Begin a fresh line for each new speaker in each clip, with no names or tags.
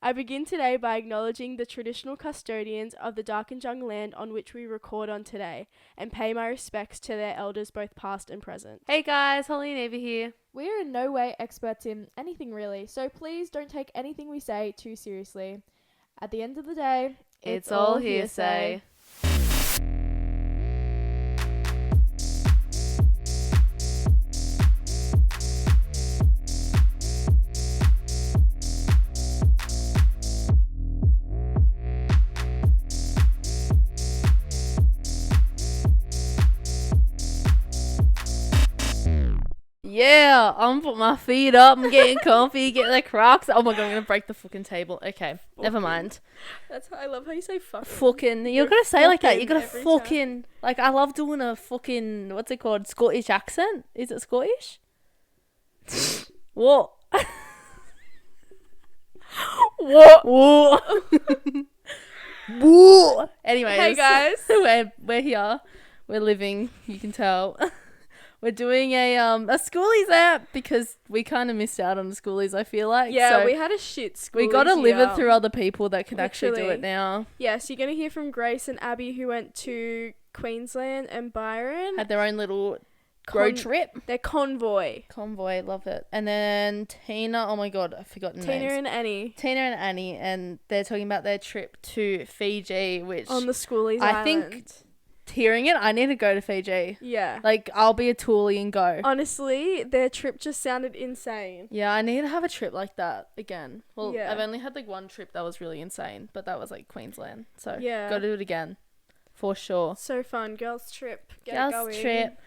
I begin today by acknowledging the traditional custodians of the Darkinjung land on which we record on today, and pay my respects to their elders both past and present.
Hey guys, Holly and Eva here.
We're in no way experts in anything really, so please don't take anything we say too seriously. At the end of the day,
It's all hearsay. Yeah, I'm putting my feet up. I'm getting comfy, getting the Crocs. Oh my god, I'm gonna break the fucking table. Okay, never mind.
That's how I love how you say fucking.
Fucking, you're gonna say like that. You
fucking
gotta
every
fucking like. I love doing a fucking what's it called? Scottish accent. Is it Scottish? What?
What?
What? What? Anyways,
Hey guys.
we're here. We're living. You can tell. We're doing a Schoolies app because we kind of missed out on the Schoolies, I feel like.
Yeah,
so
we had a shit school.
we got to live it through other people that can actually do
Literally.
it now.
Yes, you're going to hear from Grace and Abbey, who went to Queensland, and Byron.
Had their own little road trip.
Their convoy.
Love it. And then Tina, oh my god, I've forgotten names.
Tina and Annie.
And they're talking about their trip to Fiji, which
On the Schoolies
I
Island.
think hearing it, I need to go to Fiji.
Yeah.
Like, I'll be a toolie and go.
Honestly, their trip just sounded insane.
Yeah, I need to have a trip like that again. Well,
Yeah.
I've only had like one trip that was really insane, but that was like Queensland. So
Yeah.
gotta do it again. For sure.
So fun. Girls trip. Get
Girls
going.
trip.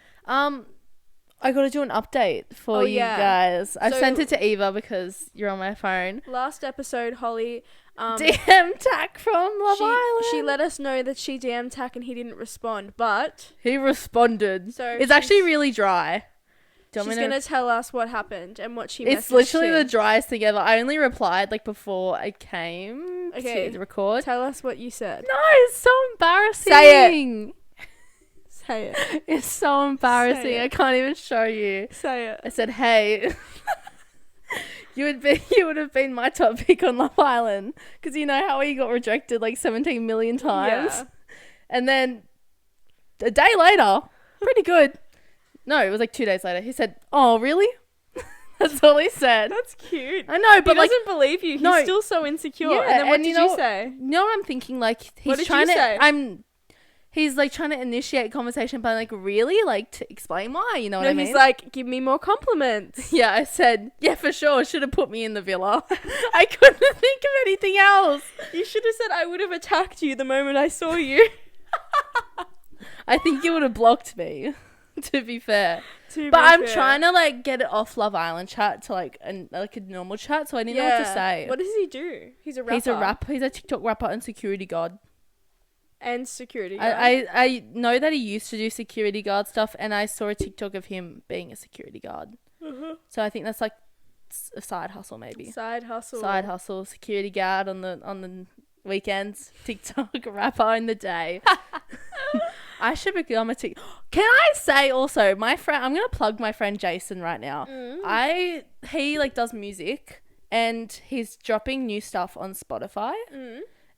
I gotta do an update for you
yeah.
guys. I've
So-
sent it to Eva because you're on my phone.
Last episode, Holly
DM Tack from Love Island.
she let us know that she DM'd Tack and he didn't respond, but
He responded.
So
It's actually really dry. Do you
she's
want me
going to tell us what happened and what she
It's
messaged
literally the
him.
driest thing ever. I only replied like before I came
Okay.
to record.
Tell us what you said.
No, it's so embarrassing.
Say it.
It's so embarrassing.
Say it.
I can't even show you.
Say it.
I said, hey, you would have been my top pick on Love Island. Because you know how he got rejected like 17 million times?
Yeah.
And then a day later, pretty good. No, it was like 2 days later. He said, oh, really? That's all he said.
That's cute.
I know, but
He
like,
doesn't believe you. He's
no.
still so insecure.
Yeah,
and then what
and
did
you know-
you say?
no, I'm thinking like he's
What did
trying
you
to.
say?
He's like trying to initiate conversation, but like really, like to explain why. You know what
No,
I mean?
he's like, give me more compliments.
yeah, I said, yeah, for sure. Should have put me in the villa. I couldn't think of anything else.
You should have said I would have attacked you the moment I saw you.
I think you would have blocked me. To be fair,
To
but
be
I'm
fair.
trying to like get it off Love Island chat to like a normal chat, so I didn't know what to say.
What does he do? He's a rapper.
He's a rapper. He's a TikTok rapper and security guard.
And security guard.
I know that he used to do security guard stuff, and I saw a TikTok of him being a security guard. So I think that's like a side hustle, maybe.
Side hustle.
Side hustle, security guard on the weekends, TikTok rapper in the day. I should become a TikTok. Can I say also, my friend? I'm gonna plug my friend Jason right now. He like does music, and he's dropping new stuff on Spotify.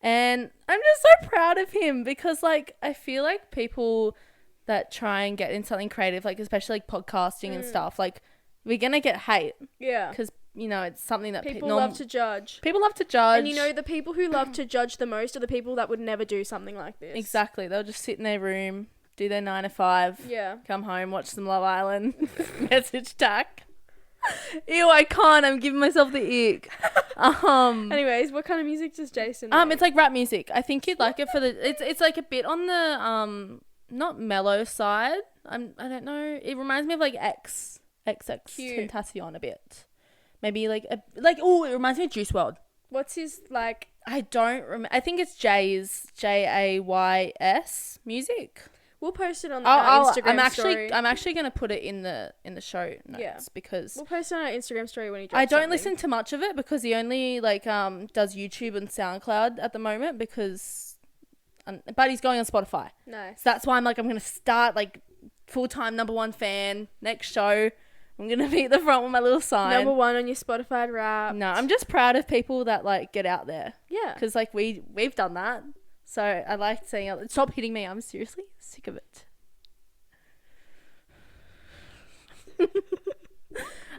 And I'm just so proud of him because, like, I feel like people that try and get in something creative, like, especially, like, podcasting and stuff, like, we're going to get hate.
Yeah.
Because, you know, it's something that
People love to judge.
People love to judge.
And you know, the people who love to judge the most are the people that would never do something like this.
Exactly. They'll just sit in their room, do their 9 to 5,
Yeah.
come home, watch some Love Island, message Tack. Ew, I can't. I'm giving myself the ick.
Anyways, what kind of music does Jason make?
It's like rap music. I think you'd like it for the. It's like a bit on the not mellow side. I don't know. It reminds me of like XX
Cute.
Tentacion a bit. Maybe like it reminds me of Juice WRLD.
What's his, like...
I don't remember. I think it's Jays music.
We'll post it on our Instagram story.
I'm actually gonna put it in the show notes
Yeah.
because
We'll post it on our Instagram story when he drops
I don't
something.
listen to much of it because he only like does YouTube and SoundCloud at the moment because but he's going on Spotify.
Nice.
So that's why I'm like I'm gonna start like full-time #1 fan next show I'm going to be at the front with my little sign.
Number 1 on your Spotify rap.
No, I'm just proud of people that, like, get out there.
Yeah.
Because, like, we've done that. So I like saying, stop hitting me. I'm seriously sick of it.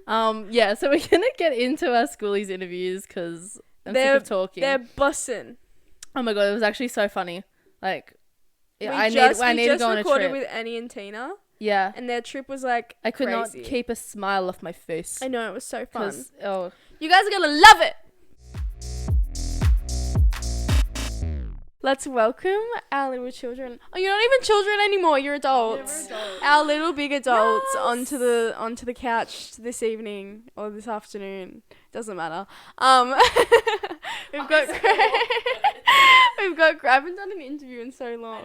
Yeah, so we're going to get into our schoolies interviews because I'm sick of talking.
They're bussin'.
Oh, my God. It was actually so funny. Like, yeah,
We
I
just
need to go on a
recorded
trip.
with Annie and Tina,
Yeah.
and their trip was like
I could
crazy.
not keep a smile off my face.
I know, it was so fun.
'Cause, oh,
You guys are gonna love it. Let's welcome our little children. Oh, you're not even children anymore. You're adults. Our little big adults onto the couch this evening or this afternoon. Doesn't matter. We've got I haven't done an interview in so long.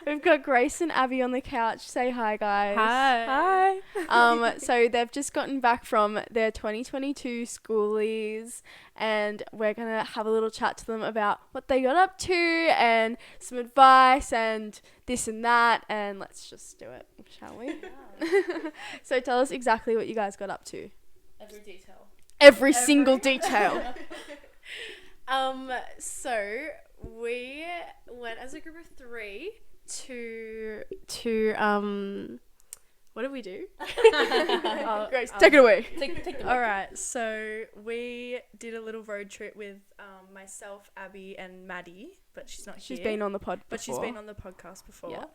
We've got Grace and Abbey on the couch. Say hi, guys.
Hi.
So they've just gotten back from their 2022 schoolies, and we're gonna have a little chat to them about what they got up to and some advice and this and that, and let's just do it, shall we? So tell us exactly what you guys got up to.
Every detail.
Every single detail.
So we went as a group of 3 to what did we do?
Grace, take it away.
All right, so we did a little road trip with myself, Abby, and Maddie, but she's not here.
She's been on the pod before.
But she's been on the podcast before.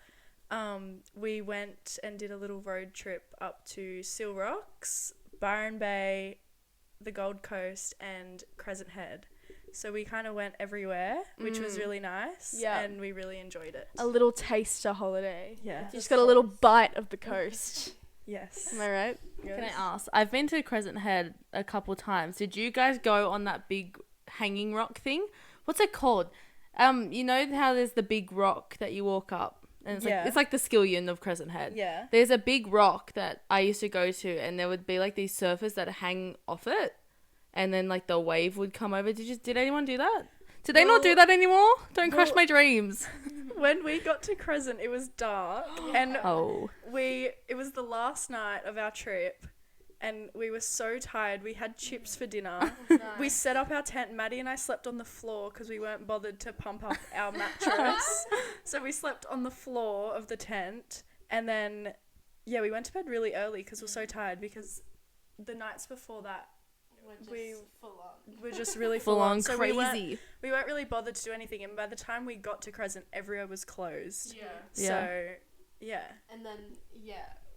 Yeah.
We went and did a little road trip up to Seal Rocks, Byron Bay, the Gold Coast, and Crescent Head. So we kind of went everywhere, which was really nice.
Yeah.
And we really enjoyed it.
A little taster holiday.
Yeah.
You just got a little bite of the coast.
Yes.
Am I right?
Can I ask? I've been to Crescent Head a couple times. Did you guys go on that big hanging rock thing? What's it called? You know how there's the big rock that you walk up, and it's like the Skillion of Crescent Head.
Yeah.
There's a big rock that I used to go to, and there would be like these surfers that hang off it, and then like the wave would come over. Did anyone do that? Did they not do that anymore? Don't crush my dreams.
When we got to Crescent, it was dark, and
Oh.
it was the last night of our trip, and we were so tired. We had chips for dinner. We set up our tent. Maddie and I slept on the floor because we weren't bothered to pump up our mattress. So we slept on the floor of the tent, and then we went to bed really early because we were so tired, because the nights before that we were just really
Full on
So
crazy.
we weren't really bothered to do anything, and by the time we got to Crescent, everywhere was closed.
Yeah.
So yeah.
And then,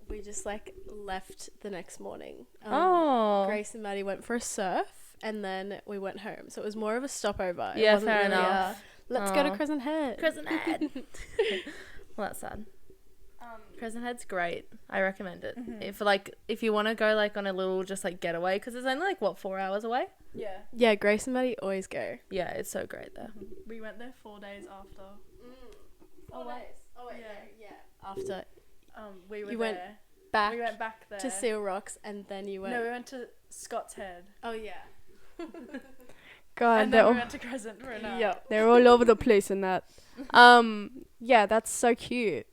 we just, left the next morning.
Oh.
Grace and Maddie went for a surf, and then we went home. So it was more of a stopover. It
Yeah,
wasn't
fair
really
enough.
let's go to
Aw.
Crescent Head.
Crescent Head. Well, that's sad. Crescent Head's great. I recommend it. If you want to go on a little just getaway, because it's only 4 hours away.
Yeah.
Yeah, Grace and Maddie always go.
Yeah, it's so great there.
We went there 4 days after.
4 days. Oh, wait, yeah. After
We were
You
there.
went back
We went back there.
to Seal Rocks, and then you went...
No, we went to Scott's Head.
Oh, yeah.
God,
And then we went to Crescent for a night.
Yeah.
they're all over the place in that. Yeah, that's so cute.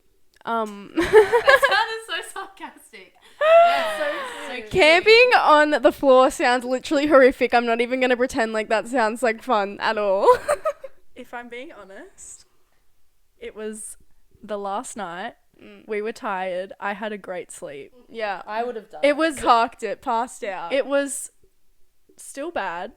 That sounded so sarcastic. So
Camping on the floor sounds literally horrific. I'm not even gonna pretend like that sounds like fun at all.
If I'm being honest, it was the last night. We were tired. I had a great sleep.
Yeah,
I would have done
It was
cocked it, passed out.
It was still bad,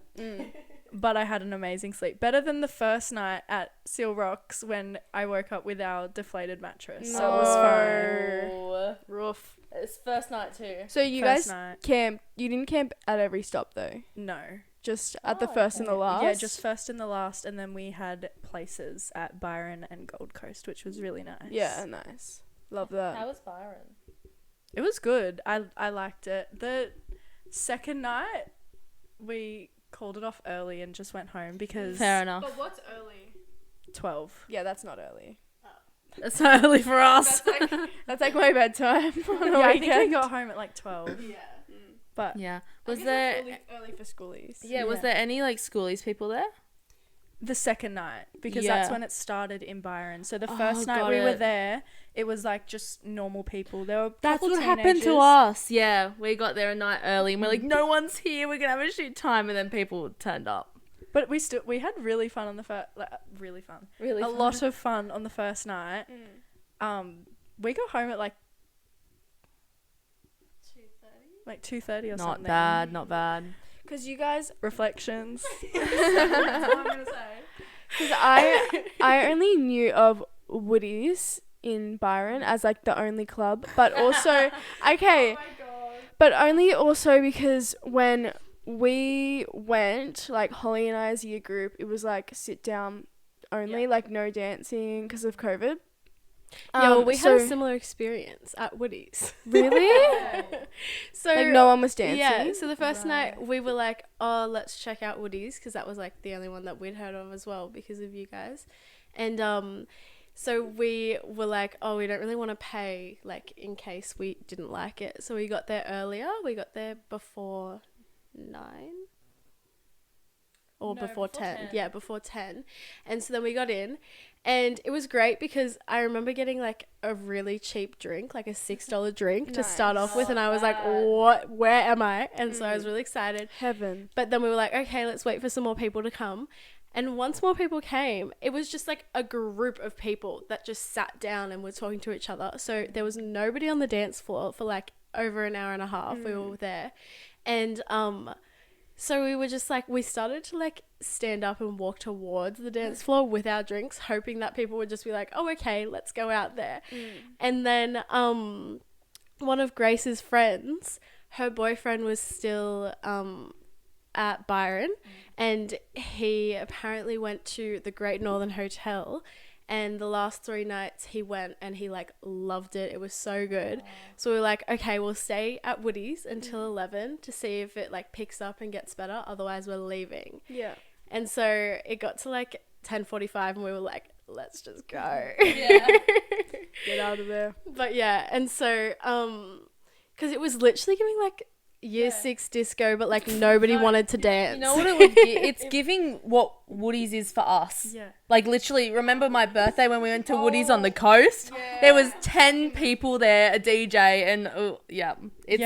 but I had an amazing sleep. Better than the first night at Seal Rocks when I woke up with our deflated mattress. So it was fine.
Oh.
rough.
It's first night too.
So you
First
guys
night.
camped. You didn't camp at every stop though.
No.
Just at the first and the last.
Yeah, just first and the last, and then we had places at Byron and Gold Coast, which was really nice.
Yeah, nice. Love that.
How was Byron?
It was good. I liked it. The second night, we called it off early and just went home because
Fair enough.
But what's early?
12.
Yeah, that's not early.
It's not early for us.
That's like my bedtime on a
Yeah, I think we
weekend.
got home at 12.
Yeah.
But
Yeah.
I
Was
guess
there?
that's early for schoolies?
Yeah. Was
Yeah.
there any schoolies people there?
the second night, because that's
Yeah.
when it started in Byron. So the
Oh,
first night
got
we were
it.
there, it was like just normal people. There were
That's
couple
what happened to
teenagers.
us. Yeah, we got there a night early and we're like, no one's here. We're gonna have a shit time, and then people turned up.
But we had really fun on the first, really fun.
Really,
A lot of fun on the first night. We got home at like 2:30 or
Not
something.
bad, not bad.
Because you guys,
Reflections.
because I only knew of Woody's in Byron as like the only club, but also but only also because when we went, like Holly and I as a year group, it was like sit down only, like no dancing because of COVID.
Yeah, well, we had a
so-
similar experience at Woody's.
Really?
So
Like no one was dancing?
yeah, so the first night we were like, oh, let's check out Woody's, because that was like the only one that we'd heard of as well because of you guys. And so we were like, oh, we don't really want to pay, like, in case we didn't like it. So we got there earlier. We got there before 9 or
No,
before
before
10.
10.
Yeah, before 10. And so then we got in, and it was great because I remember getting like a really cheap drink, like a $6 drink to start off with, and I was like, what, where am I? And so I was really excited.
Heaven.
But then we were like, okay, let's wait for some more people to come. And once more people came, it was just like a group of people that just sat down and were talking to each other. So there was nobody on the dance floor for like over an hour and a half. We were there. And so we were just like, we started to like stand up and walk towards the dance floor with our drinks, hoping that people would just be like, oh, okay, let's go out there. And then one of Grace's friends, her boyfriend was still at Byron, and he apparently went to the Great Northern Hotel, and the last 3 nights he went and he like loved it. It was so good. So we were like, okay, we'll stay at Woody's until 11 to see if it like picks up and gets better, otherwise we're leaving.
Yeah.
And so it got to like 10:45 and we were like, let's just go.
Get out of there.
But yeah, and so because it was literally giving like year 6 disco, but like nobody wanted to dance.
You know what it would it's giving what Woody's is for us.
Yeah.
Like literally, remember my birthday when we went to Woody's on the coast? There was 10 people there, a DJ, and it's
Yeah,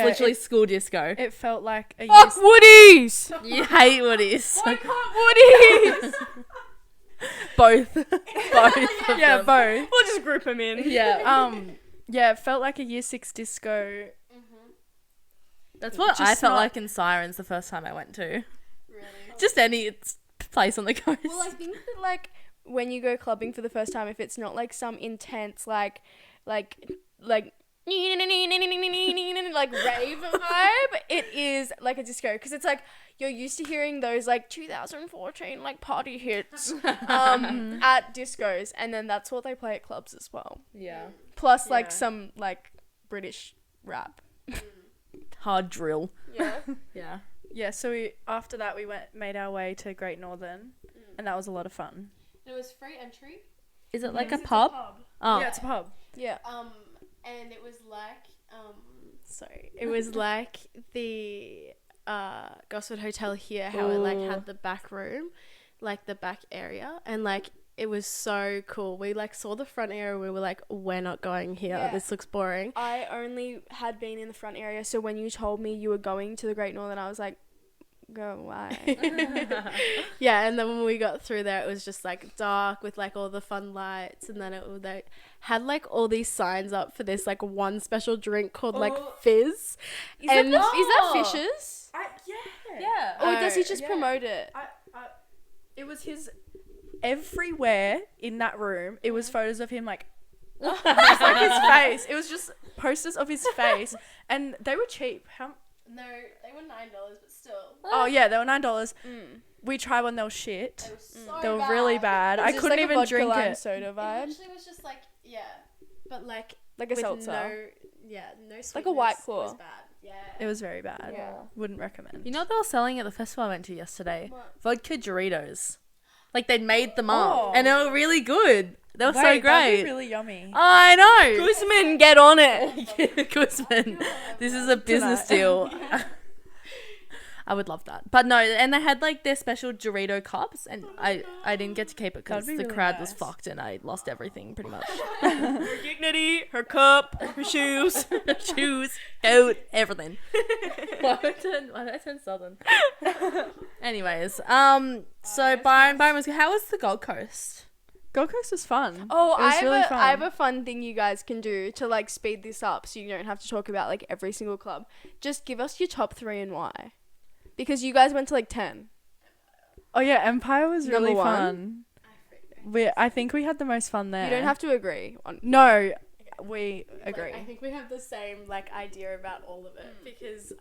literally school disco.
It felt like a
Fuck Woody's!
You hate Woody's.
Woody's!
Both. Both.
Yeah, both.
We'll just group them in.
Yeah.
Yeah, it felt like a year 6 disco.
That's what I
Just
felt
not-
like in Sirens the first time I went to. Really? Just any place on the coast.
Well, I think that like when you go clubbing for the first time, if it's not like some intense like like rave vibe, it is like a disco, because it's like you're used to hearing those like 2014 like party hits at discos, and then that's what they play at clubs as well.
Yeah.
Plus like some like British rap.
Hard drill.
Yeah.
Yeah.
Yeah, so after that we made our way to Great Northern, and that was a lot of fun.
It was free entry.
Is it like a pub? Oh.
Yeah, it's a pub.
Yeah.
And it was like it was like the Gosford Hotel here, how it like had the back room, like the back area, and like it was so cool. We like saw the front area, we were like, we're not going here,
Yeah.
this looks boring.
I only had been in the front area, so when you told me you were going to the Great Northern, I was like, go away.
Yeah, and then when we got through there, it was just like dark with like all the fun lights, and then they had like all these signs up for this like one special drink called like Fizz.
Is that Fisher's?
Yeah.
Or does he just
yeah.
promote it?
It was his everywhere in that room. It was photos of him like just like his face. It was just posters of his face, and they were cheap.
No, they were $9, but still.
Oh yeah, they were $9. We tried one. They were shit.
They were so
They were really bad. I couldn't even drink
lime
it.
soda
It
vibe.
literally was just like, but like
Like a
with
seltzer.
no sweetness.
Like a White
It
Claw.
was bad. Yeah.
It was very bad.
Yeah.
Wouldn't recommend.
You know what they were selling at the festival I went to yesterday? Vodka Doritos. Like they'd made them up, and they were really good. They were so
Wait, that'd
great.
be really yummy.
I know.
Guzman, get on it.
Guzman, this is a business deal. I would love that. But no, and they had like their special Dorito cups, and I didn't get to keep it because
That'd be
the
really
crowd was
nice.
fucked and I lost everything pretty much.
Her dignity, her cup, her shoes.
Shoes, coat, everything. Why did I turn southern? Anyways, so Byron was. How was the Gold Coast?
Gold Coast was fun.
Oh,
It was really
I have
fun.
a fun thing you guys can do to like speed this up so you don't have to talk about like every single club. Just give us your top 3 and why. Because you guys went to like 10.
Oh yeah, Empire was
Number
really
1.
fun. I think we had the most fun there.
You don't have to agree on.
No, we agree.
I think we have the same like idea about all of it because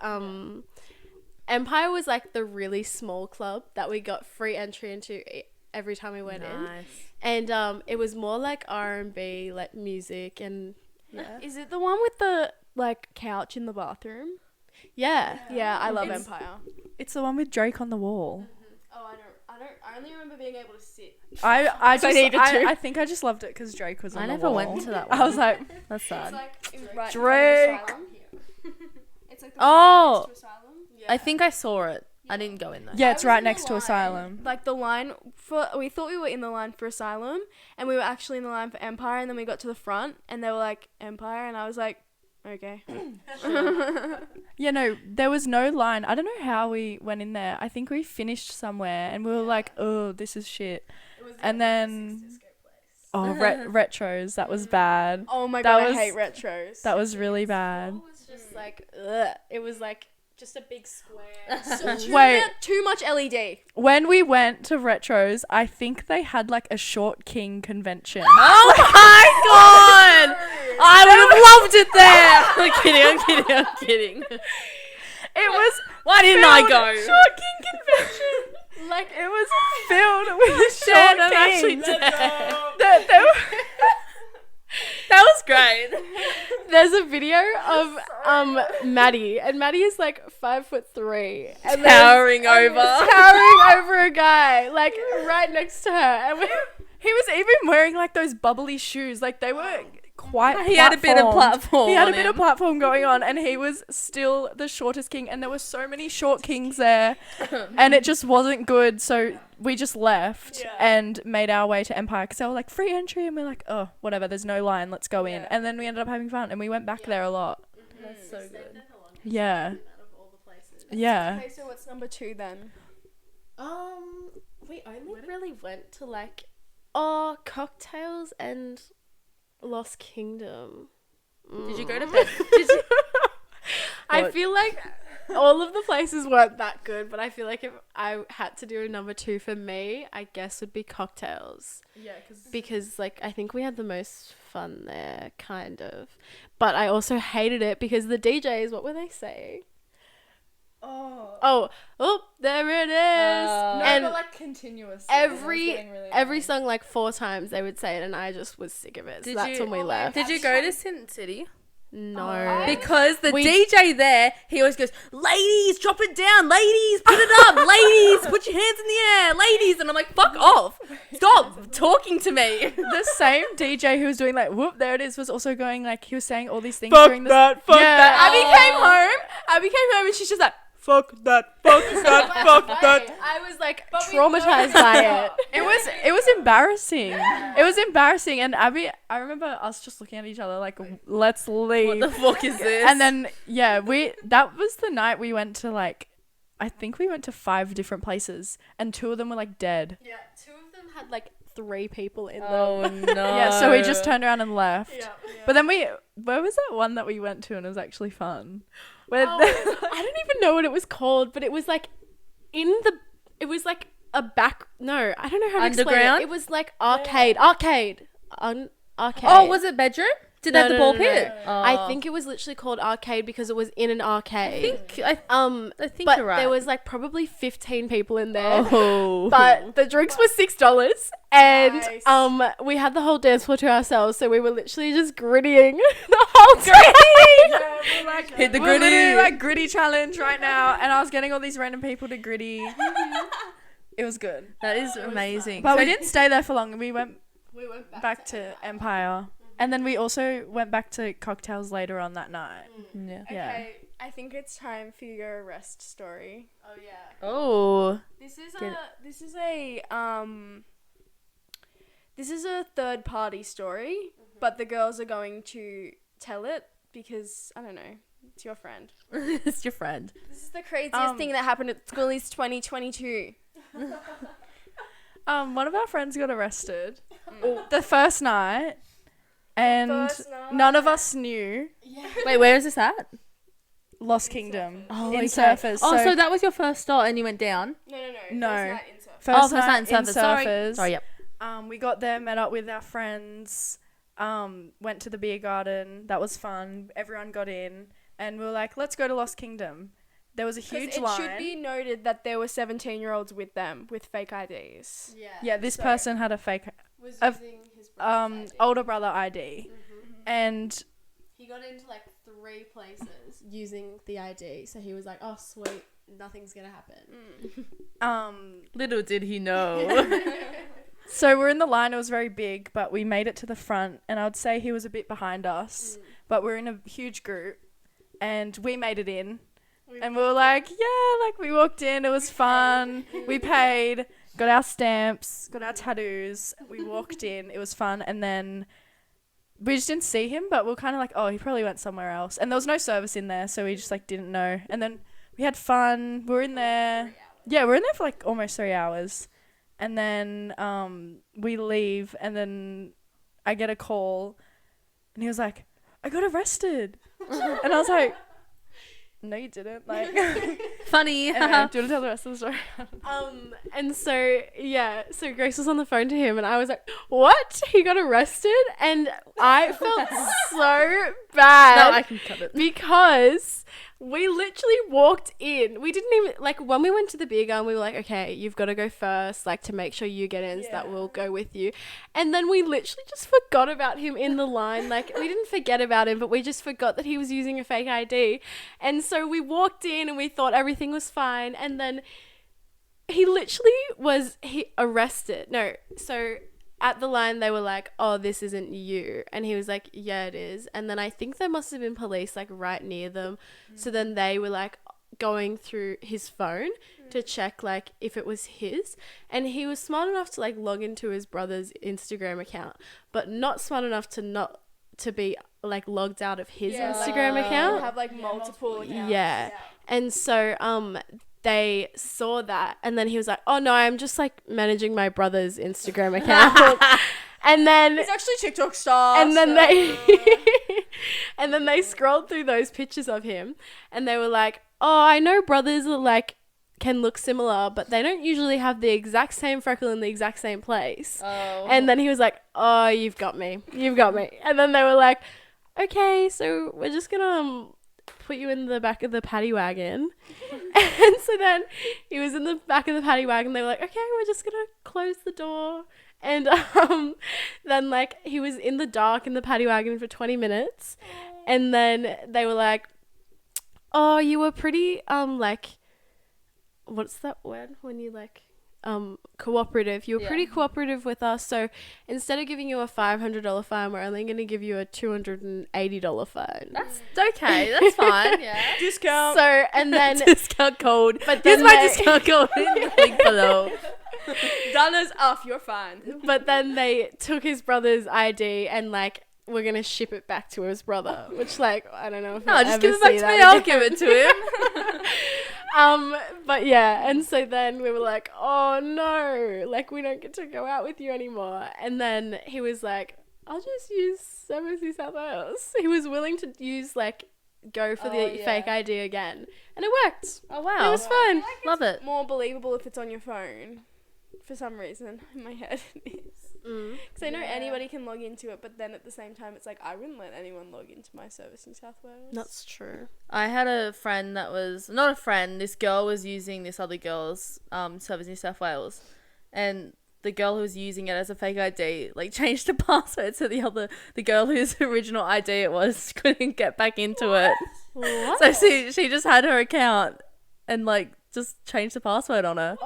Empire was like the really small club that we got free entry into every time we went in, and it was more like R&B, like music, and
Is it the one with the like couch in the bathroom?
yeah.
Yeah, I love
It's-
Empire.
It's the one with Drake on the wall.
Oh, I only remember being able to sit.
I
So I needed to.
I think I just loved it because Drake was on
I
the
never
wall.
went to that one.
I was like,
That's sad.
Right
Drake.
It's like
Oh,
next to Asylum.
I think I saw it. I didn't go in though.
yeah,
I
it's
was
right
in the
next to
line.
Asylum.
Like the line for, we thought we were in the line for Asylum, and we were actually in the line for Empire, and then we got to the front, and they were like Empire, and I was like, okay.
Yeah, no, there was no line. I don't know how we went in there. I think we finished somewhere, and we were like, oh, this is shit. And then, retros. That was bad.
Oh my
That
god,
was-
I hate retros.
That was really bad.
It was just like ugh. It was like just a big square.
Wait,
Too much LED.
when we went to retros, I think they had like a Short King convention.
Oh my god! I would have loved it there. I'm kidding.
It was
Why didn't I go?
Short King convention. Like it was filled with
Shit,
Short
I'm actually
Kings.
dead.
There were-
That was great.
There's a video of Maddie, and Maddie is like 5'3", and
Towering over.
towering over a guy, like right next to her, and
He was even wearing like those bubbly shoes. Like they were quite.
He had a bit of
platformed.
platform
He had a
on
bit of
him.
platform going on, and he was still the shortest king. And there were so many short kings there, and it just wasn't good. So we just left and made our way to Empire because they were like free entry, and we're like, oh, whatever. There's no line. Let's go in. And then we ended up having fun, and we went back there a lot.
That's so good.
Yeah. Yeah.
Okay, so what's number 2 then?
We only really went to like cocktails and Lost Kingdom.
Did you go to bed? Did you?
I
What?
feel like all of the places weren't that good, but I feel like if I had to do a number 2 for me, I guess would be cocktails.
Yeah,
Because like I think we had the most fun there, kind of. But I also hated it because the DJs, what were they saying? Oh, there it is. And
like continuous.
every song like 4 times they would say it, and I just was sick of it. So that's when we left.
Did you go to Sin City?
No.
Because the
We-
DJ there, he always goes, ladies, drop it down, ladies, put it up, ladies, put your hands in the air, ladies. And I'm like, fuck off. Stop talking to me.
The same DJ who was doing like whoop, there it is, was also going like he was saying all these things
Fuck
during this.
that, fuck
Yeah.
that. Abby came home and she's just like, fuck that, fuck that, fuck that.
I was like traumatized by it.
It was embarrassing. It was embarrassing, and Abby, I remember us just looking at each other like, let's leave.
What the fuck is this?
And then that was the night we went to like, I think we went to 5 different places, and 2 of them were like dead.
Yeah, 2 of them had like 3 people in them.
oh no.
Yeah, so we just turned around and left. But then where was that one that we went to and it was actually fun? Where
I don't even know what it was called, but it was like it was like a back. No, I don't know how to explain
Underground?
it. It was like arcade. Arcade.
Oh, was it bedroom? Did they have the ball pit?
I think it was literally called arcade because it was in an arcade.
I think
But
you're right.
there was like probably 15 people in there.
Oh.
But the drinks were $6, and
Nice.
we had the whole dance floor to ourselves, so we were literally just grittying the whole time.
Hit the
we're literally
gritty.
like gritty challenge right now, and I was getting all these random people to gritty. It was good,
That is amazing.
but
So
we didn't stay there for long. We went
We went
back to Empire, and then we also went back to cocktails later on that night.
Yeah.
Yeah.
Okay, I think it's time for your arrest story.
Oh yeah.
Oh.
This is
Get
a third party story, but the girls are going to tell it because I don't know. It's your friend.
It's your friend.
This is the craziest thing that happened at Schoolies 2022.
One of our friends got arrested the first night, and none of us knew.
Wait, where is this at?
Lost Kingdom
Oh,
in
okay.
Surfers.
So that was your first stop and you went down?
No.
First
First
night
night
in
in
Surfers.
Surfers.
Sorry, yep.
We got there, met up with our friends, went to the beer garden. That was fun. Everyone got in, and we were like, let's go to Lost Kingdom. There was a huge
It
line.
should be noted that there were 17-year-olds with them with fake IDs.
Yeah, this person had a fake
was
of,
using his brother's ID.
older brother ID. And
He got into like 3 places using the ID, so he was like, "Oh, sweet, nothing's gonna happen."
Little did he know.
so we're in the line. It was very big, but we made it to the front, and I would say he was a bit behind us, but we're in a huge group, and we made it in. And we were like, yeah, like we walked in, it was fun. We paid, got our stamps, got our tattoos. We walked in, it was fun. And then we just didn't see him, but we were kind of like, oh, he probably went somewhere else. And there was no service in there, so we just like didn't know. And then we had fun. We were in there. Yeah, we were in there for like almost 3 hours. And then we leave, and then I get a call, and he was like, I got arrested. And I was like, no, you didn't. Like,
Funny.
anyway, do you want to tell the rest of the story?
And so so Grace was on the phone to him, and I was like, "What? He got arrested?" And I felt so bad.
No, I can cut it.
Because we literally walked in. We didn't even, like, when we went to the beer garden, we were like, okay, you've got to go first, like, to make sure you get in, so that we'll go with you. And then we literally just forgot about him in the line. Like, we didn't forget about him, but we just forgot that he was using a fake ID. And so we walked in and we thought everything was fine. And then he literally was arrested. No, so at the line they were like, oh, this isn't you. And he was like, yeah, it is. And then I think there must have been police like right near them. So then they were like going through his phone to check like if it was his. And he was smart enough to like log into his brother's Instagram account, but not smart enough to be like logged out of his Instagram account.
Have like multiple accounts.
Yeah. And so they saw that, and then he was like, oh no, I'm just like managing my brother's Instagram account. And then
He's actually TikTok star.
and then
so-
they scrolled through those pictures of him, and they were like, oh, I know brothers are like can look similar, but they don't usually have the exact same freckle in the exact same place.
Oh.
And then he was like, oh, you've got me. And then they were like, okay, so we're just gonna put you in the back of the paddy wagon. And so then he was in the back of the paddy wagon. They were like, okay, we're just gonna close the door. And then like he was in the dark in the paddy wagon for 20 minutes. And then they were like, oh, you were pretty like, what's that word when you like cooperative. You were pretty cooperative with us, so instead of giving you a $500 fine, we're only going to give you a $280 fine.
That's okay. That's fine. Yeah.
Discount.
So, and then
Discount code.
But
Here's
then
my
they-
discount code in the link below.
Donna's off, you're fine.
but then they took his brother's ID and like we're gonna ship it back to his brother, which like I don't know if
No,
I'll
just
ever
give it back
see
to
that
me. I'll
again.
give it to him.
But yeah, and so then we were like, oh no, like we don't get to go out with you anymore. And then he was like, I'll just use Services South Wales. He was willing to use like go for the fake ID again, and it worked.
Oh wow.
It was fun.
Love it.
More believable if it's on your phone. For some reason, in my head it is. Because I know anybody can log into it, but then at the same time, it's like I wouldn't let anyone log into my service in South Wales.
That's true.
I had a friend that was not a friend. This girl was using this other girl's service in South Wales, and the girl who was using it as a fake ID like changed the password so the girl whose original ID it was couldn't get back into it.
What?
So she just had her account and like just changed the password on her.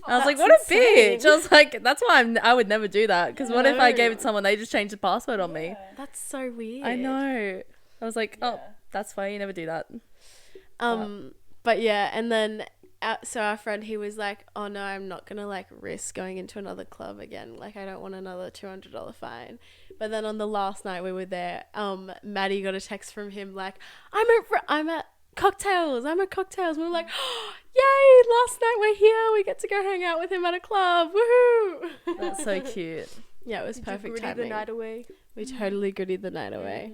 I was like, what a bitch. I was like, that's why I would never do that. Because what if I gave it to someone, they just changed the password on me?
That's so weird.
I know. I was like, oh, that's why you never do that.
But yeah, and then so our friend, he was like, oh no, I'm not gonna like risk going into another club again, like I don't want another $200 fine. But then on the last night we were there, Maddie got a text from him like, I'm at cocktails. We were like, oh, yay, last night we're here, we get to go hang out with him at a club, woohoo.
That's so cute.
Yeah, it was
Did you
perfect
gritty
timing.
the night away?
We totally goodied the night away.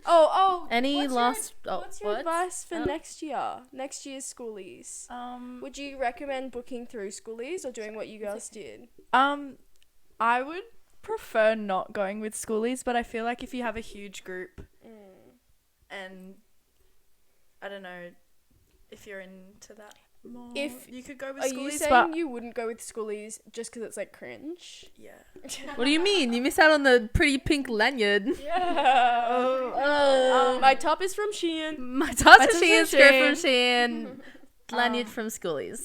Oh,
Any
what's
last
what's your advice for next year's schoolies? Would you recommend booking through schoolies or doing what you girls did?
I would prefer not going with schoolies, but I feel like if you have a huge group and I don't know if you're into that more,
If
you could go with
Are
schoolies.
you saying
but
you wouldn't go with schoolies just because it's like cringe?
yeah.
What do you mean? You miss out on the pretty pink lanyard.
Yeah. My top is from Shein.
My toss
My
from
toss
Shein,
from
skirt from Shein, lanyard from Schoolies.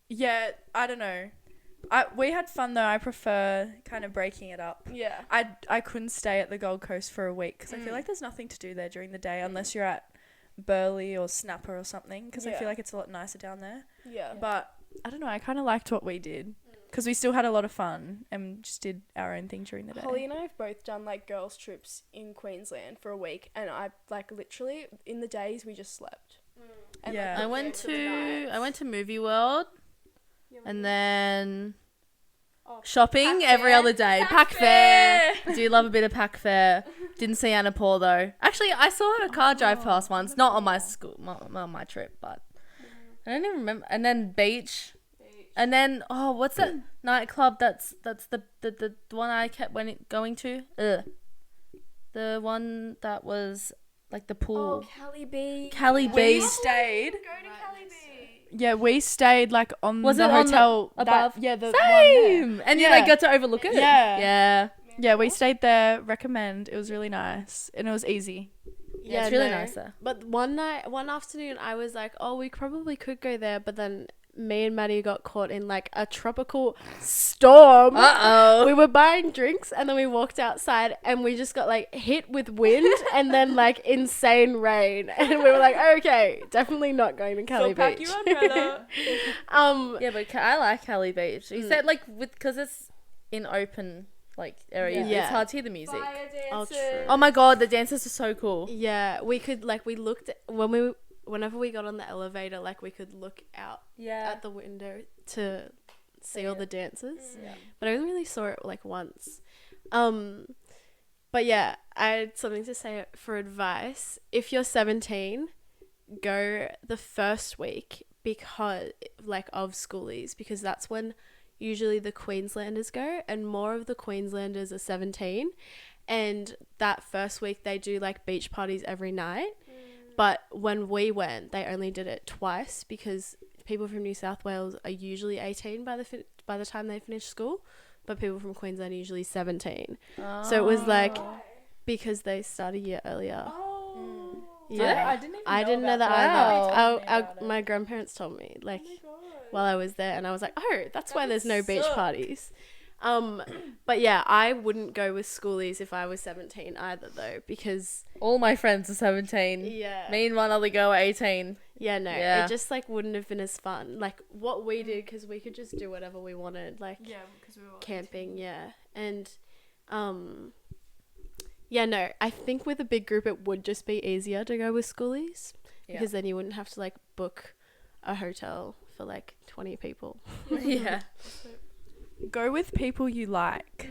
Yeah, I don't know. We had fun though. I prefer kind of breaking it up.
Yeah.
I couldn't stay at the Gold Coast for a week because I feel like there's nothing to do there during the day unless you're at Burleigh or Snapper or something, because I
Yeah.
feel like it's a lot nicer down there.
Yeah.
But I don't know, I kind of liked what we did because we still had a lot of fun and just did our own thing during the day.
Holly and I have both done like girls trips in Queensland for a week, and I like literally in the days we just slept. And,
Yeah.
I went to Movie World, and then shopping every other day. Pack fair. I do love a bit of pack fair. Didn't see Anna Paul though. Actually, I saw a car drive past once, not on my my trip, but I don't even remember. And then beach. And then what's that nightclub? That's the one I kept going to. The one that was like the pool.
Cali Beach.
Cali
We
Beach.
stayed.
Go to Cali Beach.
Yeah, we stayed like on
Was
the
it on the-
hotel
above?
Yeah, the one there.
Same. And you
Yeah.
like got to overlook it.
Yeah.
Yeah.
Yeah, we stayed there. Recommend. It was really nice and it was easy.
Yeah, it's really nice there.
But one afternoon, I was like, oh, we probably could go there. But then me and Maddie got caught in like a tropical storm.
Uh-oh.
We were buying drinks and then we walked outside and we just got like hit with wind and then like insane rain. And we were like, okay, definitely not going to Cali
So pack
Beach.
your umbrella.
Yeah, but I like Cali Beach. You said like because it's in open like area.
Yeah.
It's hard to hear the music.
Fire
Oh,
dancers.
true.
Oh my god, the dances are so cool.
Yeah, we could like we looked whenever we got on the elevator, like we could look out
Yeah.
at the window to see all the dances.
Yeah.
But I only really saw it like once. But yeah, I had something to say for advice. If you're 17, go the first week because like of schoolies, because that's when usually the Queenslanders go, and more of the Queenslanders are 17. And that first week they do like beach parties every night. But when we went, they only did it twice because people from New South Wales are usually 18 by the time they finish school, but people from Queensland are usually 17. So it was like because they start a year earlier.
Oh.
Yeah, I didn't know that
Wow.
either. My grandparents told me like while I was there, and I was like, oh, that's why there's no beach parties. But yeah, I wouldn't go with schoolies if I was 17 either though, because
All my friends are 17.
yeah,
Me and one other girl are 18.
it just like wouldn't have been as fun like what we did, because we could just do whatever we wanted, like
Yeah, because we were
camping, and I think with a big group it would just be easier to go with schoolies because then you wouldn't have to like book a hotel for like 20 people.
Yeah.
Go with people you like.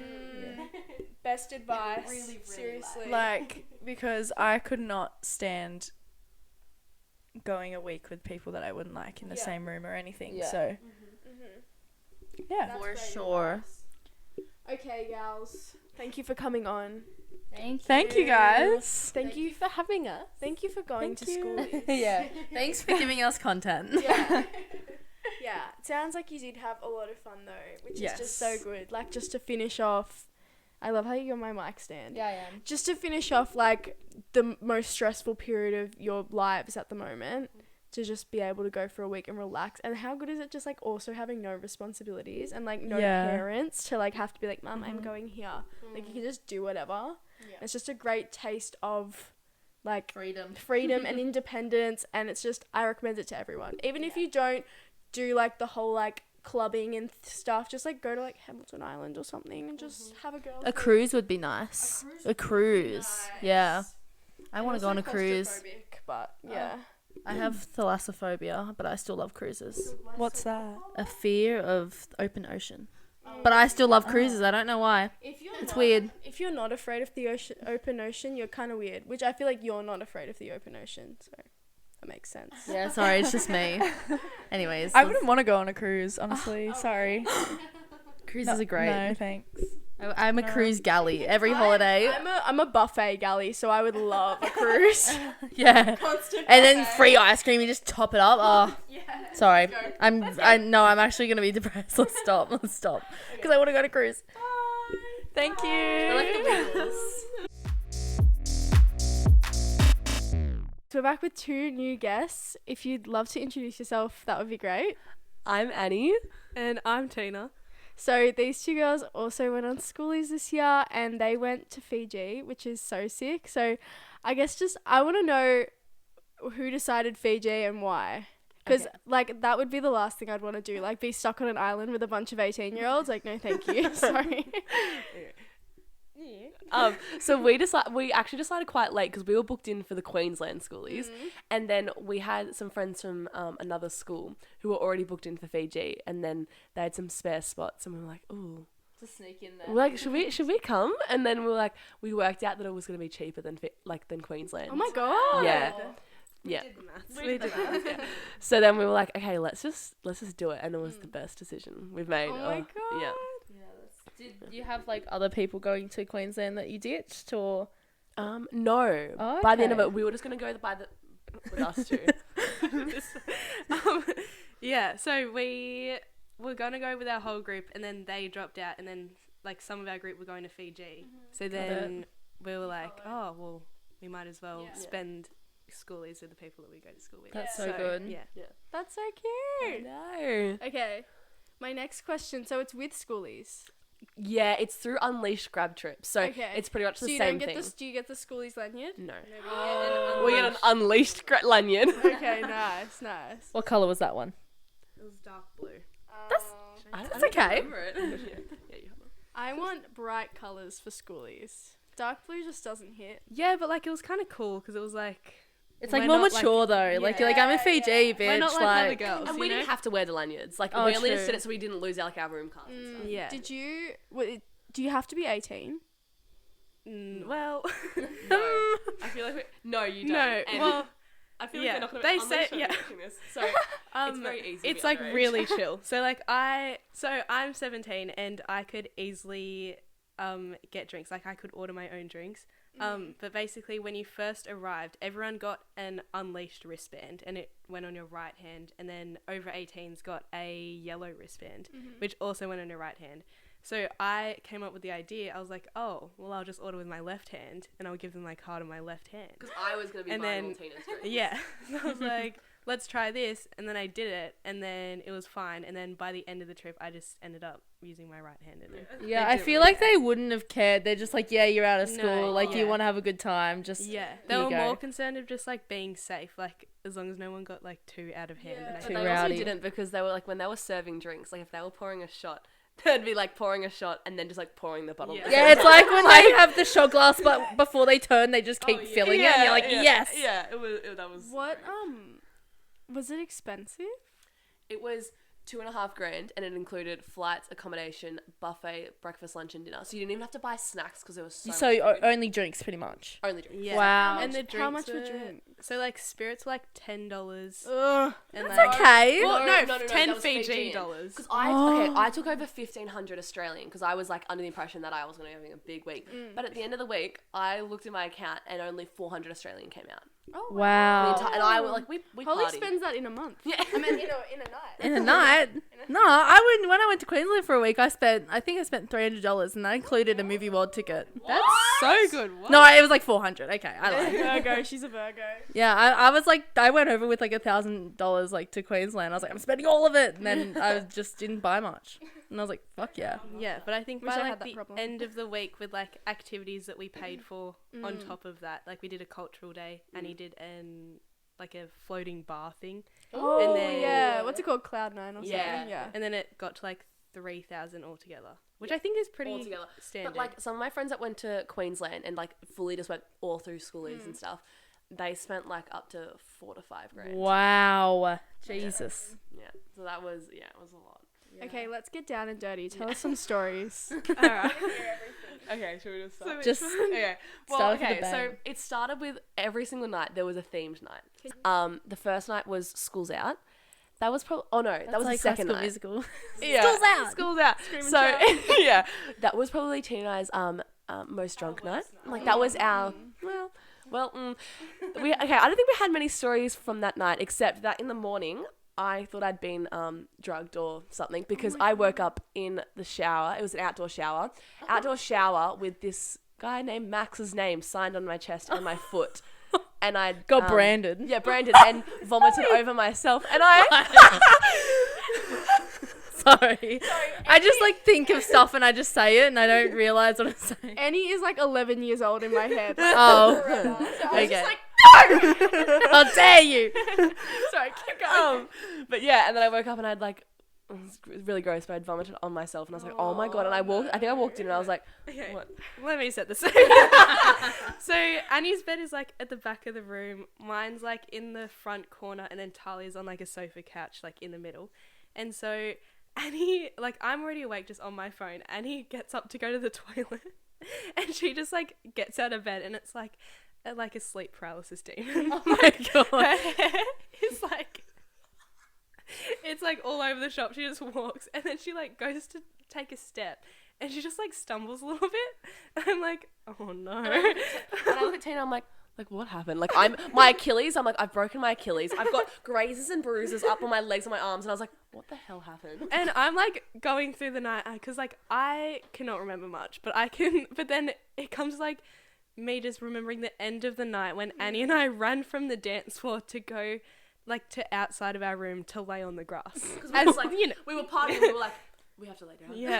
Best advice. Seriously.
Like, because I could not stand going a week with people that I wouldn't like in the same room or anything.
Yeah.
So, yeah.
For sure.
Okay, gals. Thank you for coming on.
Thank you guys.
Thank you for having us.
Thank you for going to school.
Yeah. Thanks for giving us content.
Yeah. Yeah. It sounds like you did have a lot of fun though, which is just so
Yes.
good. Like just to finish off, I love how you got my mic stand.
Yeah, I am.
Just to finish off like the most stressful period of your lives at the moment, to just be able to go for a week and relax. And how good is it just like also having no responsibilities and like no
Yeah.
parents to like have to be like, Mum, I'm going here. Like you can just do whatever. It's just a great taste of like
freedom.
and independence, and it's just, I recommend it to everyone. Even if you don't do like the whole like clubbing and stuff, just like go to like Hamilton Island or something and just have a girl.
A cruise would be nice. A cruise. Yeah. I want to go on a cruise.
But yeah.
I have thalassophobia, but I still love cruises.
What's that?
A fear of open ocean. But I still love cruises. I don't know why. It's weird.
If you're not afraid of the open ocean, you're kind of weird, which I feel like you're not afraid of the open ocean, so that makes sense.
Yeah, sorry, it's just me. Anyways.
I wouldn't want to go on a cruise, honestly. Sorry.
Cruises are great.
No, thanks.
I'm a cruise galley every holiday.
I'm a buffet galley, so I would love a cruise.
Yeah. And then free ice cream, you just top it up. Oh, sorry. I'm actually gonna be depressed. Let's stop. Because I want to go to cruise.
Thank you.
I like the
So we're back with 2 new guests. If you'd love to introduce yourself, that would be great.
I'm Annie.
And I'm Tina.
So these 2 girls also went on Schoolies this year, and they went to Fiji, which is so sick. So I guess I want to know who decided Fiji and why. Because like that would be the last thing I'd want to do, like be stuck on an island with a bunch of 18-year-olds. Like, no, thank you. Sorry.
So we actually decided quite late because we were booked in for the Queensland Schoolies, and then we had some friends from another school who were already booked in for Fiji, and then they had some spare spots, and we were like, ooh,
To sneak in there.
we're like, should we come? And then we were like, we worked out that it was going to be cheaper than Queensland.
Oh my god.
Yeah. Yeah.
We did that.
So then we were like, okay, let's just do it, and it was the best decision we've made.
Oh my god.
Yeah.
Did you have like other people going to Queensland that you ditched, or?
No.
Oh,
By the end of
okay.
it, we were just gonna go with us two.
Yeah, so we were going to go with our whole group, and then they dropped out, and then like some of our group were going to Fiji. So then we were like, oh, well, we might as well spend Schoolies with the people that we go to school with.
That's so good.
Yeah.
That's so cute.
No.
Okay. My next question. So it's with Schoolies.
Yeah, it's through Unleashed Grab Trips, so
Okay.
it's pretty much
So
the
you
same
don't get
thing.
do you get the Schoolies lanyard?
No.
Oh.
We get an Unleashed lanyard.
Okay, nice.
What color was that one?
It was dark blue.
That's okay.
I want bright colours for Schoolies. Dark blue just doesn't hit.
Yeah, but like it was kind of cool because it was like
It's like
we're
more
not,
mature though. Like you're like, I'm in Fiji, bitch.
we're not like other girls.
And
you
we
know?
didn't have to wear the lanyards. Like,
Oh,
we only
true.
just did it so we didn't lose our room cards and stuff.
Yeah.
Did you? Do you have to be 18?
Well,
I feel like no, you don't.
no.
And
Well,
I feel
yeah,
like we're not going
they
to
say- yeah.
this. So it's very easy. to
it's
be
like
underage.
really chill. So like I'm 17 and I could easily get drinks. Like I could order my own drinks. But basically when you first arrived, everyone got an Unleashed wristband and it went on your right hand, and then over 18s got a yellow wristband, which also went on your right hand. So I came up with the idea. I was like, oh, well, I'll just order with my left hand and I'll give them my card on my left hand.
Because I was going to be
And
buying
then-
all Tina's drinks.
Yeah. So I was like, let's try this. And then I did it. And then it was fine. And then by the end of the trip, I just ended up using my right hand in it.
Yeah,
They
I
didn't
feel
really
like they wouldn't have cared. They're just like, yeah, you're out of
No,
school. Like, you
yeah.
want to have a good time. Just
Yeah. They
Here
were
you go.
more concerned of just like being safe. Like, as long as no one got like too out of hand. And I
Too
But
think
they
rowdy.
also didn't, because they were like, when they were serving drinks, like if they were pouring a shot, they'd be like pouring a shot and then just like pouring the bottle.
Yeah.
at the
yeah,
same
it's
time.
like when they have the shot glass, but before they turn, they just keep filling it. And you're like,
yeah,
yes.
Yeah, that was.
What was it expensive?
It was $2,500, and it included flights, accommodation, buffet, breakfast, lunch, and dinner. So you didn't even have to buy snacks because there was so
So
much food.
only drinks, pretty much.
Only drinks.
Yeah.
Wow.
And the
How
drinks
much were
were-
drinks?
So like spirits were like $10.
Ugh.
And
That's okay.
Well,
No,
no,
no,
10
that was
Fiji
Fijian.
dollars.
Because I took over 1,500 Australian because I was like under the impression that I was going to be having a big week. But at the end of the week, I looked at my account and only 400 Australian came out.
Oh,
Wow.
And I would like we
Holly
partied.
spends that in a month.
Yeah.
I mean, in a night.
In a night? No, I wouldn't. When I went to Queensland for a week, I think I spent $300, and that included a movie world ticket.
That's so good. What?
No, it was like $400. Okay, I lied.
Virgo, she's a Virgo.
Yeah, I was like, I went over with like $1,000 like to Queensland. I was like, I'm spending all of it, and then I just didn't buy much. And I was like, fuck yeah.
Yeah, but I think
Wish
by
I had
like
that
the
problem.
end of the week with like activities that we paid for on top of that, like we did a cultural day and he did like a floating bar thing.
Oh,
And then-
yeah. What's it called? Cloud9 or something?
Yeah.
Yeah.
And then it got to like 3,000 altogether, which I think is pretty
Altogether.
standard.
But like some of my friends that went to Queensland and like fully just went all through schoolies and stuff, they spent like up to 4 to 5 grand.
Wow. Jesus.
Yeah. So that was it was a lot.
Okay, let's get down and dirty. Tell us some stories.
Alright. Okay, should we just start?
Just
Okay. Well,
start off with
okay,
a bang.
so it started with every single night there was a themed night. The first night was School's Out. That was probably that was
like
the second
Classical
night.
Musical.
Yeah.
School's Out.
School's Out. So yeah, that was probably Tina and I's most drunk night. Like that was our I don't think we had many stories from that night except that in the morning I thought I'd been drugged or something because I woke up in the shower. It was an outdoor shower with this guy named Max's name signed on my chest and my foot. And I
Got branded.
Yeah, branded and vomited over myself. And I
Sorry. I just like think of stuff and I just say it and I don't realize what I'm saying.
Annie is like 11 years old in my head.
Oh. Okay. How dare you?
Sorry, keep going.
But yeah, and then I woke up and I'd like, it was really gross, but I'd vomited on myself and I was like, oh my God. And I think I walked in and I was like,
Okay.
what?
Let me set this. So Annie's bed is like at the back of the room. Mine's like in the front corner, and then Talia's on like a sofa couch, like in the middle. And so Annie, like I'm already awake just on my phone. Annie gets up to go to the toilet, and she just like gets out of bed, and it's like a sleep paralysis demon.
Oh my God.
Her hair is like. It's like all over the shop. She just walks and then she like goes to take a step and she just like stumbles a little bit. And I'm like, oh no.
And I look at Tina, I'm like, what happened? Like my Achilles, I'm like, I've broken my Achilles. I've got grazes and bruises up on my legs and my arms. And I was like, what the hell happened?
And I'm like going through the night because like I cannot remember much, but then it comes like me just remembering the end of the night when Annie and I ran from the dance floor to go like to outside of our room to lay on the grass.
Because we, were like, we were partying, we were like, we have to lay down.
Yeah.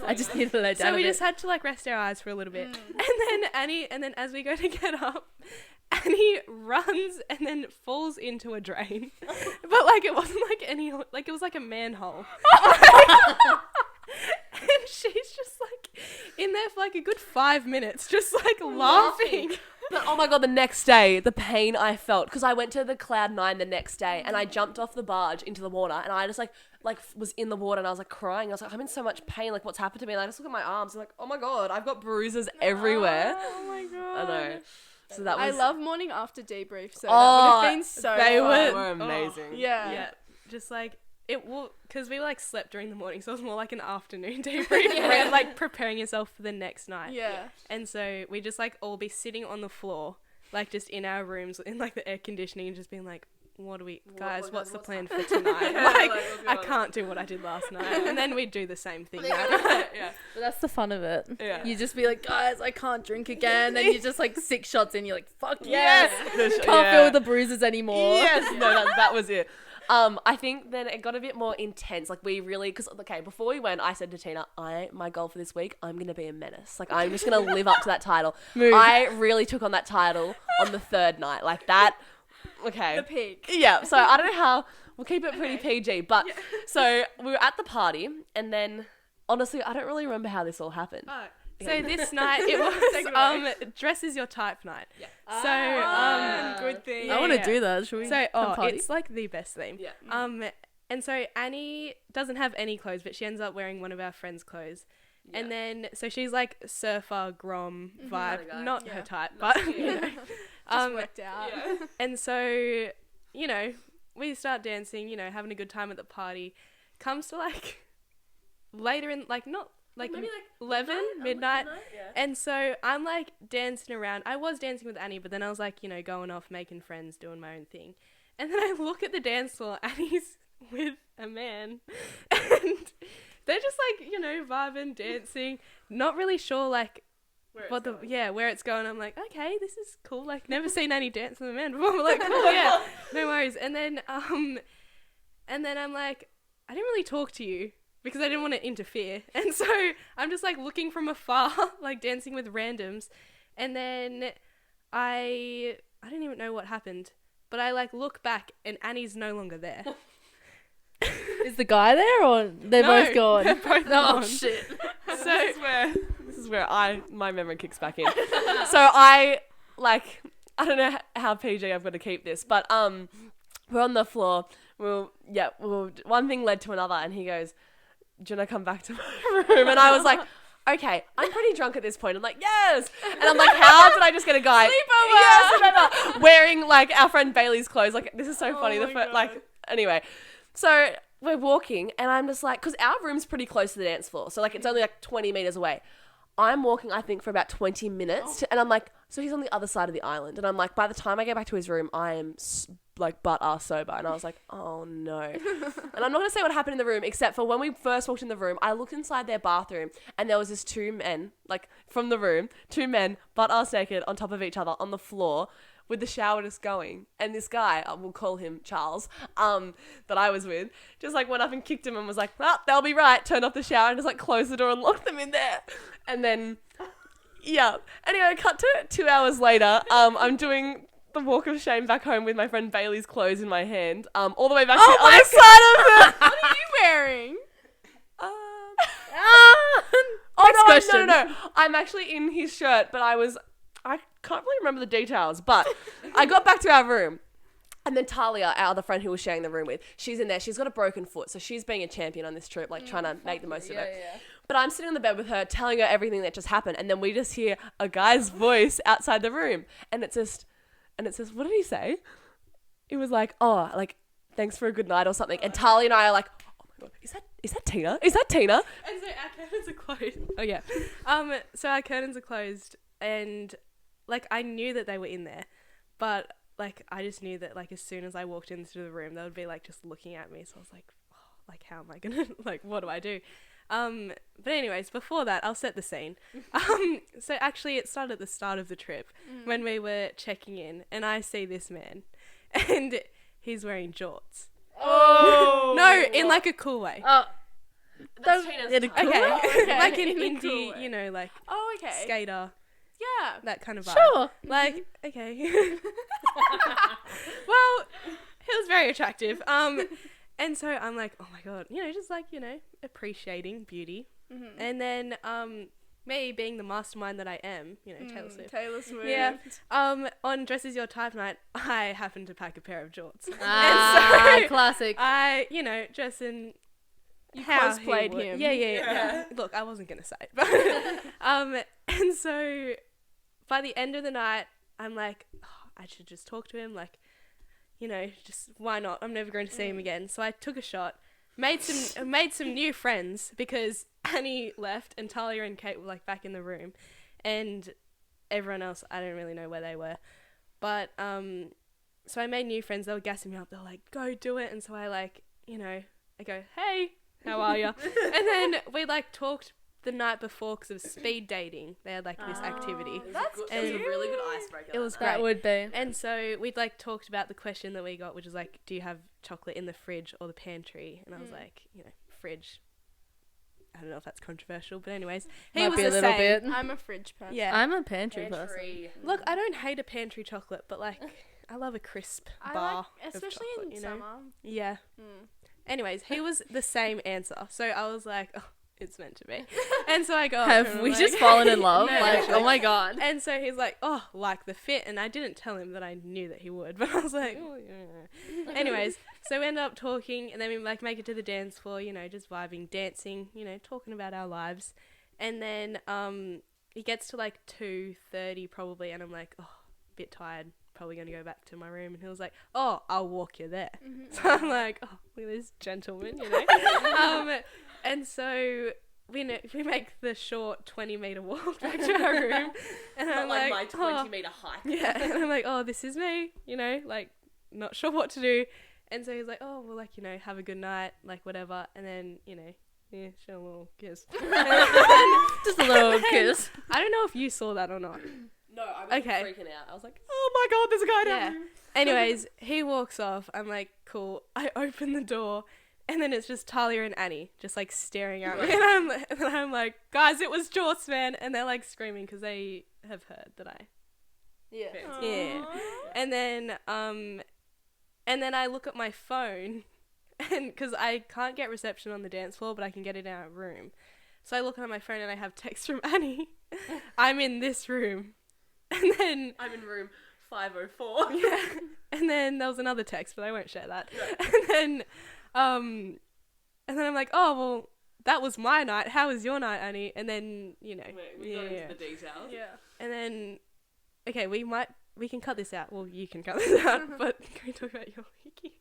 I just need to lay down.
So we
a bit.
just had to like rest our eyes for a little bit. And then as we go to get up, Annie runs and then falls into a drain. But like it wasn't like it was like a manhole. And she's just like in there for like a good 5 minutes, just like laughing.
But oh my God, the next day, the pain I felt, because I went to the Cloud9 the next day and I jumped off the barge into the water and I just like was in the water and I was like crying. I was like, I'm in so much pain. Like, what's happened to me? And I just look at my arms and like, oh my God, I've got bruises everywhere.
Oh my God.
I know. So that was.
I love morning after debrief, so
Oh,
that would have been so
they
fun.
were amazing.
Yeah.
Yeah, just like it will, because we like slept during the morning, so it was more like an afternoon debrief, where, like preparing yourself for the next night.
Yeah.
And so we just like all be sitting on the floor, like just in our rooms in like the air conditioning, and just being like, what do we, guys, what's the plan for tonight? Like, I can't do what I did last night. And then we'd do the same thing.
Yeah.
But that's the fun of it.
Yeah.
You just be like, guys, I can't drink again. Then you just like 6 shots in. You're like, fuck
Yes.
yes. Can't feel the bruises anymore.
Yes. No, that was it. I think then it got a bit more intense. Like we really, because before we went, I said to Tina, my goal for this week, I'm gonna be a menace. Like I'm just gonna live up to that title.
Mood.
I really took on that title on the 3rd night. Like that. Okay.
The peak.
Yeah. So I don't know how. We'll keep it pretty PG. But so we were at the party, and then honestly, I don't really remember how this all happened.
So this night it was dress is your type night.
Yeah.
So
Good thing.
Yeah.
I want to do that. Should we?
So
come party?
it's like the best theme.
Yeah.
And so Annie doesn't have any clothes, but she ends up wearing one of our friends' clothes.
Yeah.
And then so she's like surfer grom vibe,
Kinda guy.
not
Yeah.
her type, but you know.
Just worked out.
And so, you know, we start dancing, you know, having a good time at the party. Comes to like later in, like not like
maybe
11,
midnight,
midnight.
Yeah.
And so I'm like dancing around. I was dancing with Annie, but then I was like, going off, making friends, doing my own thing. And then I look at the dance floor, Annie's with a man. And they're just like, vibing, dancing, not really sure like where it's going. I'm like, okay, this is cool. Like, never seen Annie dance with a man before. I'm like, cool, yeah, no worries. And then I'm like, I didn't really talk to you because I didn't want to interfere. And so I'm just like looking from afar, like dancing with randoms. And then I didn't even know what happened, but I like look back and Annie's no longer there.
Is the guy there or they're both gone?
They're both
Oh
gone.
shit.
So
This is where my memory kicks back in. So I don't know how PG I've got to keep this, but we're on the floor. One thing led to another, and he goes, "Do you want to come back to my room?" And I was like, "Okay, I'm pretty drunk at this point." I'm like, "Yes," and I'm like, "How did I just get a guy?" Sleepover. Yes, sleepover. Wearing like our friend Bailey's clothes. Like, this is so funny. Anyway, so we're walking, and I'm just like, because our room's pretty close to the dance floor, so like it's only like 20 meters away. I'm walking, I think, for about 20 minutes, and I'm like, so he's on the other side of the island, and I'm like, by the time I get back to his room, I am like butt ass sober, and I was like, oh no. And I'm not gonna say what happened in the room, except for when we first walked in the room, I looked inside their bathroom, and there was this two men, like from the room, butt ass naked on top of each other on the floor, with the shower just going, and this guy, we'll call him Charles, that I was with, just like went up and kicked him and was like, well, they'll be right, turned off the shower and just like closed the door and locked them in there. And then, yeah. Anyway, cut to 2 hours later, I'm doing the walk of shame back home with my friend Bailey's clothes in my hand, all the way back to the other side of the...
What are you wearing?
No. I'm actually in his shirt, but I can't really remember the details, but I got back to our room, and then Talia, our other friend who was sharing the room with, she's in there. She's got a broken foot, so she's being a champion on this trip, like trying to make the most of it. Yeah. But I'm sitting on the bed with her, telling her everything that just happened, and then we just hear a guy's voice outside the room, and it says, what did he say? It was like, oh, like, thanks for a good night or something. And Talia and I are like, oh my God, is that Tina? Is that Tina?
And so our curtains are closed. Oh yeah. So our curtains are closed, and like I knew that they were in there, but like I just knew that like as soon as I walked into the room, they would be like just looking at me. So I was like, oh, like how am I gonna like what do I do? But anyways, before that, I'll set the scene. So actually, it started at the start of the trip when we were checking in, and I see this man, and he's wearing jorts.
Oh
no, in like a cool way.
That's Tina's type.
Okay. Like an
In a
indie,
cool way.
you know, like
Oh, okay.
skater,
Yeah.
that kind of vibe.
Sure.
Like, okay. Well, he was very attractive. And so I'm like, oh my God, just like, appreciating beauty.
Mm-hmm.
And then, me being the mastermind that I am, Taylor Swift.
Taylor Swift.
Yeah. On Dresses Your Type night, I happened to pack a pair of jorts.
Ah, classic.
I, dress in
You
how he
cosplayed
would.
him.
Yeah. Look, I wasn't gonna say it, but and so by the end of the night, I'm like, oh, I should just talk to him, like, just why not? I'm never going to see him again. So I took a shot, made some new friends because Annie left and Talia and Kate were like back in the room, and everyone else I don't really know where they were, but so I made new friends. They were gassing me up. They were like, go do it. And so I like, I go, hey, how are you? And then we like talked the night before because of speed dating. They had like this activity.
That's
It was a really good icebreaker.
It was
That
great.
would be.
And so we'd like talked about the question that we got, which is like, do you have chocolate in the fridge or the pantry? And I was like, fridge. I don't know if that's controversial, but anyways, he
Might
was
be a
the
little
same.
bit.
I'm a fridge person.
Yeah.
I'm a pantry person.
Look, I don't hate a pantry chocolate, but like, I love a crisp
I
bar,
like, especially
of chocolate,
in summer.
Yeah. Anyways, he was the same answer, so I was like, oh, it's meant to be. And so I go, up to him,
Have
I'm
we
like-
just fallen in love?
No,
Like,
actually.
oh my God.
And so he's like, oh, like the fit. And I didn't tell him that I knew that he would, but I was like, oh, yeah. Anyways, so we ended up talking, and then we like make it to the dance floor, just vibing, dancing, talking about our lives. And then it gets to like 2:30 probably, and I'm like, oh, a bit tired, probably going to go back to my room. And he was like, oh, I'll walk you there. So I'm like, oh, look at this gentleman, And so we make the short 20-meter walk back to our room, and
Not
I'm
like
like,
my
oh,
20-meter hike.
yeah, and I'm like, oh, this is me, you know, like not sure what to do, and so he's like, oh, well, like, you know, have a good night, like whatever, and then, you know, yeah, show a little kiss.
Just a little kiss.
I don't know if you saw that or not.
No, I was
Okay.
freaking out. I was like, oh my god, there's a guy down
Yeah.
here.
Anyways, he walks off. I'm like, cool. I open the door, and then it's just Talia and Annie just like staring at me, and I'm like, guys, it was Jorts, man, and they're like screaming because they have heard that I. Yeah. And then I look at my phone, and because I can't get reception on the dance floor, but I can get it in our room. So I look at my phone and I have text from Annie. I'm in this room. And then
I'm in room 504.
yeah. And then there was another text, but I won't share that. And then I'm like, oh well, that was my night. How was your night, Annie? And then, you know,
We got into the details.
Yeah.
and then okay, we can cut this out. Well, you can cut this out, but can we talk about your wiki?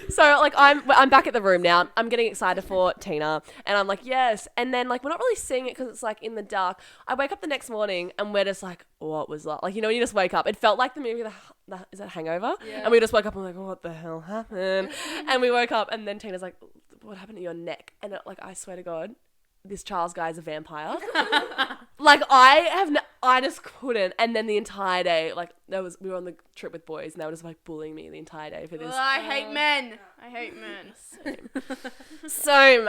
So like I'm back at the room now. I'm getting excited for Tina, and I'm like yes. And then like we're not really seeing it because it's like in the dark. I wake up the next morning and we're just like, what was that? Like, you know, when you just wake up. It felt like the movie is that Hangover?
Yeah.
And we just woke up and we're like, what the hell happened? And we woke up and then Tina's like, what happened to your neck? And like I swear to God, this Charles guy is a vampire. Like I just couldn't. And then the entire day, like we were on the trip with boys and they were just like bullying me the entire day for this.
I hate men. I hate men.
So,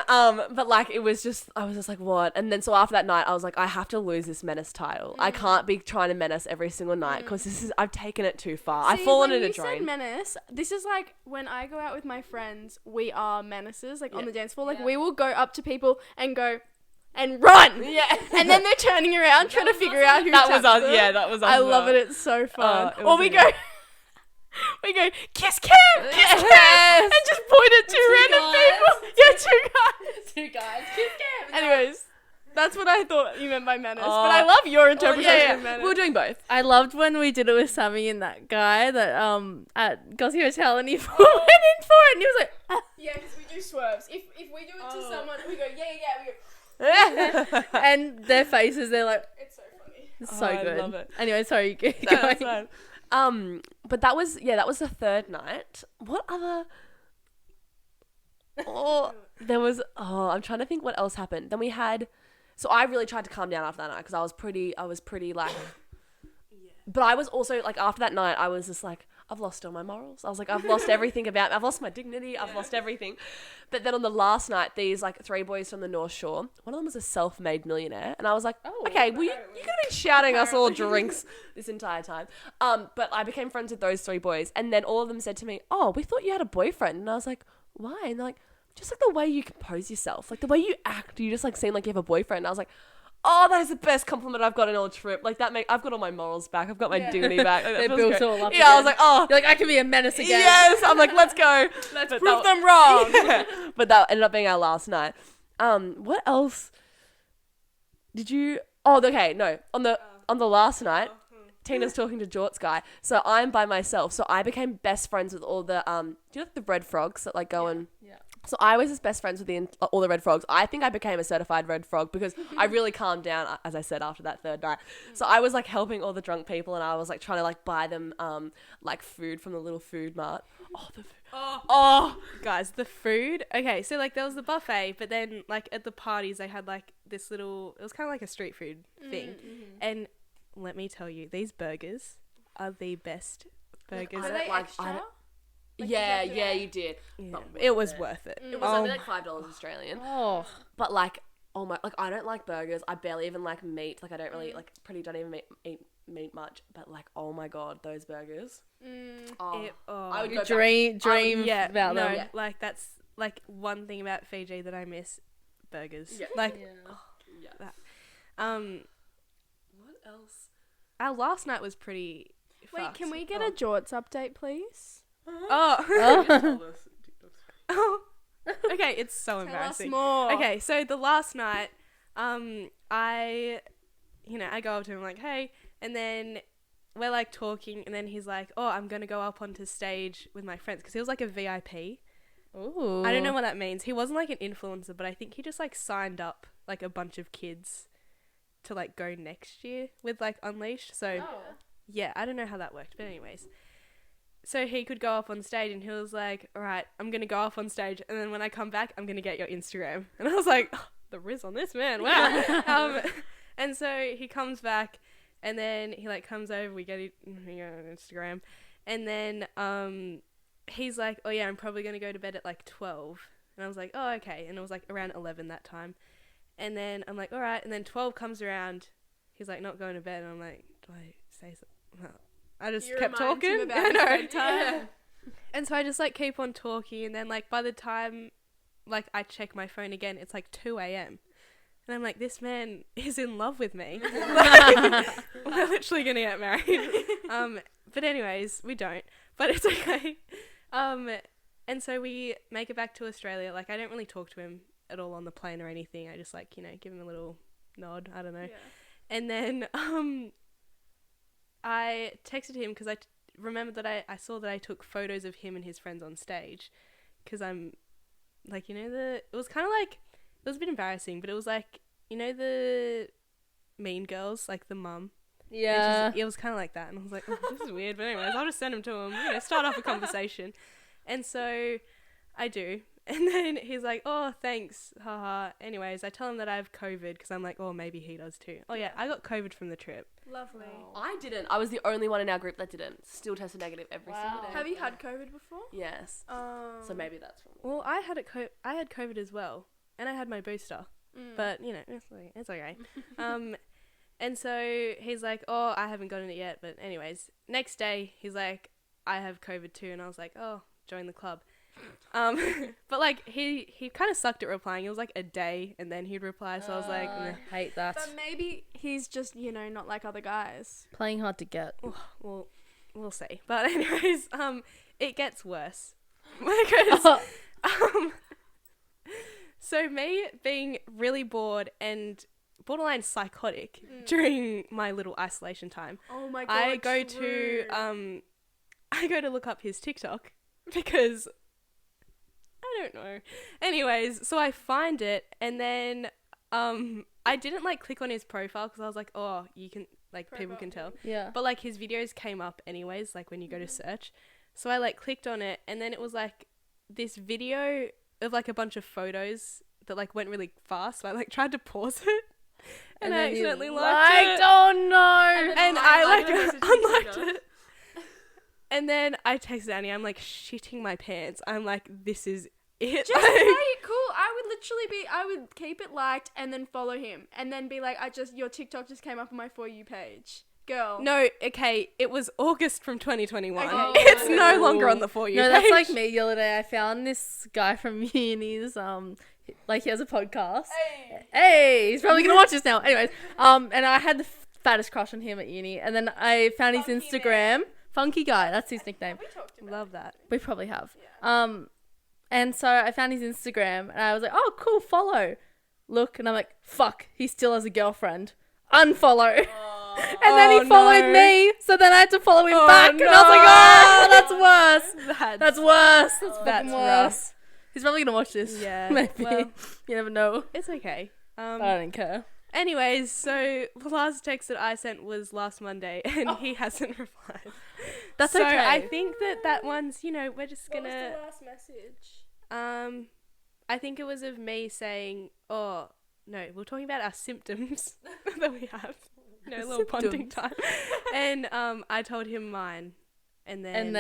but like I was just like, what? And then so after that night, I was like, I have to lose this menace title. I can't be trying to menace every single night because I've taken it too far. I've fallen in a drain.
When you said menace, this is like when I go out with my friends, we are menaces, like on the dance floor. Like we will go up to people and go and run.
Yeah.
And then they're turning around trying to figure out who
That was
tapped
us.
them.
Yeah, that was us.
I love it. It's so fun.
it
Or
was
we
amazing.
go. We go, kiss Cam, and just point at two random people. Yeah, 2 guys.
2 guys. Kiss Cam.
Anyways, that's what I thought you meant by menace.
Oh.
But I love your interpretation of menace.
We were doing both.
I loved when we did it with Sammy and that guy that at Gossie Hotel, and he went in for it and he was like, ah.
Yeah, because we do swerves. If we do it to someone, we go, we go,
And their faces, they're like,
it's so funny.
it's so
I
good.
love it.
Anyway, sorry, you keep
No, that's
going.
fine. But that was the third night. What other? Oh, there was. Oh, I'm trying to think what else happened. Then we had. So I really tried to calm down after that night because I was pretty like. But I was also like after that night, I was just like, I've lost all my morals. I was like, I've lost everything about me. I've lost my dignity. I've lost everything. But then on the last night, these like 3 boys from the North Shore, one of them was a self-made millionaire. And I was like, okay, well, you could have been shouting us all drinks this entire time. But I became friends with those 3 boys. And then all of them said to me, oh, we thought you had a boyfriend. And I was like, why? And they're like, just like the way you compose yourself, like the way you act, you just like seem like you have a boyfriend. And I was like, oh, that is the best compliment I've got in all trip. Like I've got all my morals back. I've got my dignity back. Like,
They
that feels
built
great.
all up
Yeah, I was
again.
like, oh,
You're like, I can be a menace again.
yes. I'm like, let's go. Let's
Prove them wrong.
Yeah. But that ended up being our last night. What else did you? Oh, okay, no. On the last night, Tina's talking to Jort's guy, so I'm by myself. So I became best friends with all the do you know like the red frogs that like go and.
Yeah.
So I was just best friends with all the red frogs. I think I became a certified red frog because I really calmed down, as I said, after that third night. So I was like helping all the drunk people and I was like trying to like buy them like food from the little food mart. Oh, the food. Oh,
Guys, the food. Okay, so like there was the buffet, but then like at the parties they had like this little. It was kind of like a street food thing, and let me tell you, these burgers are the best burgers.
I
Are
don't
they
like-
extra?
I don't-
Like,
yeah,
you have to-
yeah, you did.
Yeah,
Not worth
it was
it.
worth it.
It was only like $5 Australian.
Oh,
But like, oh my, like I don't like burgers. I barely even like meat. Like I don't really like don't even eat meat much. But like, oh my god, those burgers. Oh, I would
you
go back.
dream
yeah,
about
no,
them.
Yeah.
like that's like one thing about Fiji that I miss. Burgers.
Yeah.
Like,
Yeah. What else?
our last night was pretty.
Wait,
fucked.
can we get a Jorts update, please?
Oh. Oh. Okay, it's so
Tell us
embarrassing.
more.
Okay, so the last night, I go up to him like, hey, and then we're like talking, and then he's like, oh, I'm gonna go up onto stage with my friends, because he was like a VIP,
Ooh.
I don't know what that means. He wasn't like an influencer, but I think he just like signed up like a bunch of kids to like go next year with like Unleashed. So yeah, I don't know how that worked, but anyways. So he could go off on stage and he was like, all right, I'm going to go off on stage. And then when I come back, I'm going to get your Instagram. And I was like, oh, the riz on this, man. Wow. And so he comes back and then he like comes over. We get on Instagram. And then he's like, oh yeah, I'm probably going to go to bed at like 12. And I was like, oh, okay. And it was like around 11 that time. And then I'm like, all right. And then 12 comes around. He's like, not going to bed. And I'm like, do I say something? No. I just kept talking. I know.
Yeah.
And so I just like keep on talking. And then like by the time like I check my phone again, it's like 2 a.m. And I'm like, this man is in love with me. Like, we're literally going to get married. But anyways, we don't. But it's okay. And so we make it back to Australia. Like I don't really talk to him at all on the plane or anything. I just like, you know, give him a little nod. I don't know.
Yeah.
And then I texted him because I remembered that I saw that I took photos of him and his friends on stage because I'm like, you know, it was kind of like, it was a bit embarrassing, but it was like, you know, the Mean Girls, like the mum.
Yeah.
It was kind of like that. And I was like, oh, this is weird. But anyways, I'll just send him to him, you know, start off a conversation. And so I do. And then he's like, oh, thanks. Haha. Anyways, I tell him that I have COVID because I'm like, oh, maybe he does too. Oh, yeah, I got COVID from the trip.
Lovely.
I didn't. I was the only one in our group that didn't. Still tested negative every single day.
Have you had COVID before?
Yes. So maybe that's from.
Well, I had COVID as well. And I had my booster. But, you know, it's okay. And so he's like, oh, I haven't gotten it yet. But anyways, next day, he's like, I have COVID too. And I was like, oh, join the club. But like he kind of sucked at replying. It was like a day and then he'd reply. So I was like,
I hate that.
But maybe he's just, you know, not like other guys.
Playing hard to get.
well, we'll see. But anyways, it gets worse. Because, so me being really bored and borderline psychotic during my little isolation time.
Oh my god.
I go to look up his TikTok because I don't know. Anyways, so I find it and then I didn't like click on his profile because I was like, oh, you can like people can tell.
Yeah.
But like his videos came up anyways, like when you go to search. So I like clicked on it and then it was like this video of like a bunch of photos that like went really fast. So I like tried to pause it. And I accidentally liked it.
Oh no!
And I like unliked it. And then I texted Annie. I'm like shitting my pants. I'm like, this is it.
Just play it cool. I would keep it liked and then follow him and then be like, your TikTok just came up on my For You page. Girl.
No, okay, it was August from 2021.
Okay.
It's no longer on the For You
No,
page.
that's like me the other day. I found this guy from uni's, like he has a podcast. Hey, he's probably gonna watch this now. Anyways, and I had the fattest crush on him at uni, and then I found his Instagram. Funky guy, that's his nickname.
We talked about
Love that.
We probably have. And so I found his Instagram, and I was like, oh, cool, follow. Look, and I'm like, fuck, he still has a girlfriend. Unfollow. And then he followed me, so then I had to follow him back, and I was like, oh, that's worse. That's worse. That's fucking worse. He's probably gonna watch this.
Yeah.
Maybe.
Well,
You never know.
it's okay.
But I don't care.
Anyways, so the last text that I sent was last Monday, and he hasn't replied.
That's
so
okay.
I think that one's, you know, we're just
What was
gonna.
the last message?
I think it was of me saying, oh no, we're talking about our symptoms that we have. No, little bonding time. And I told him mine, and then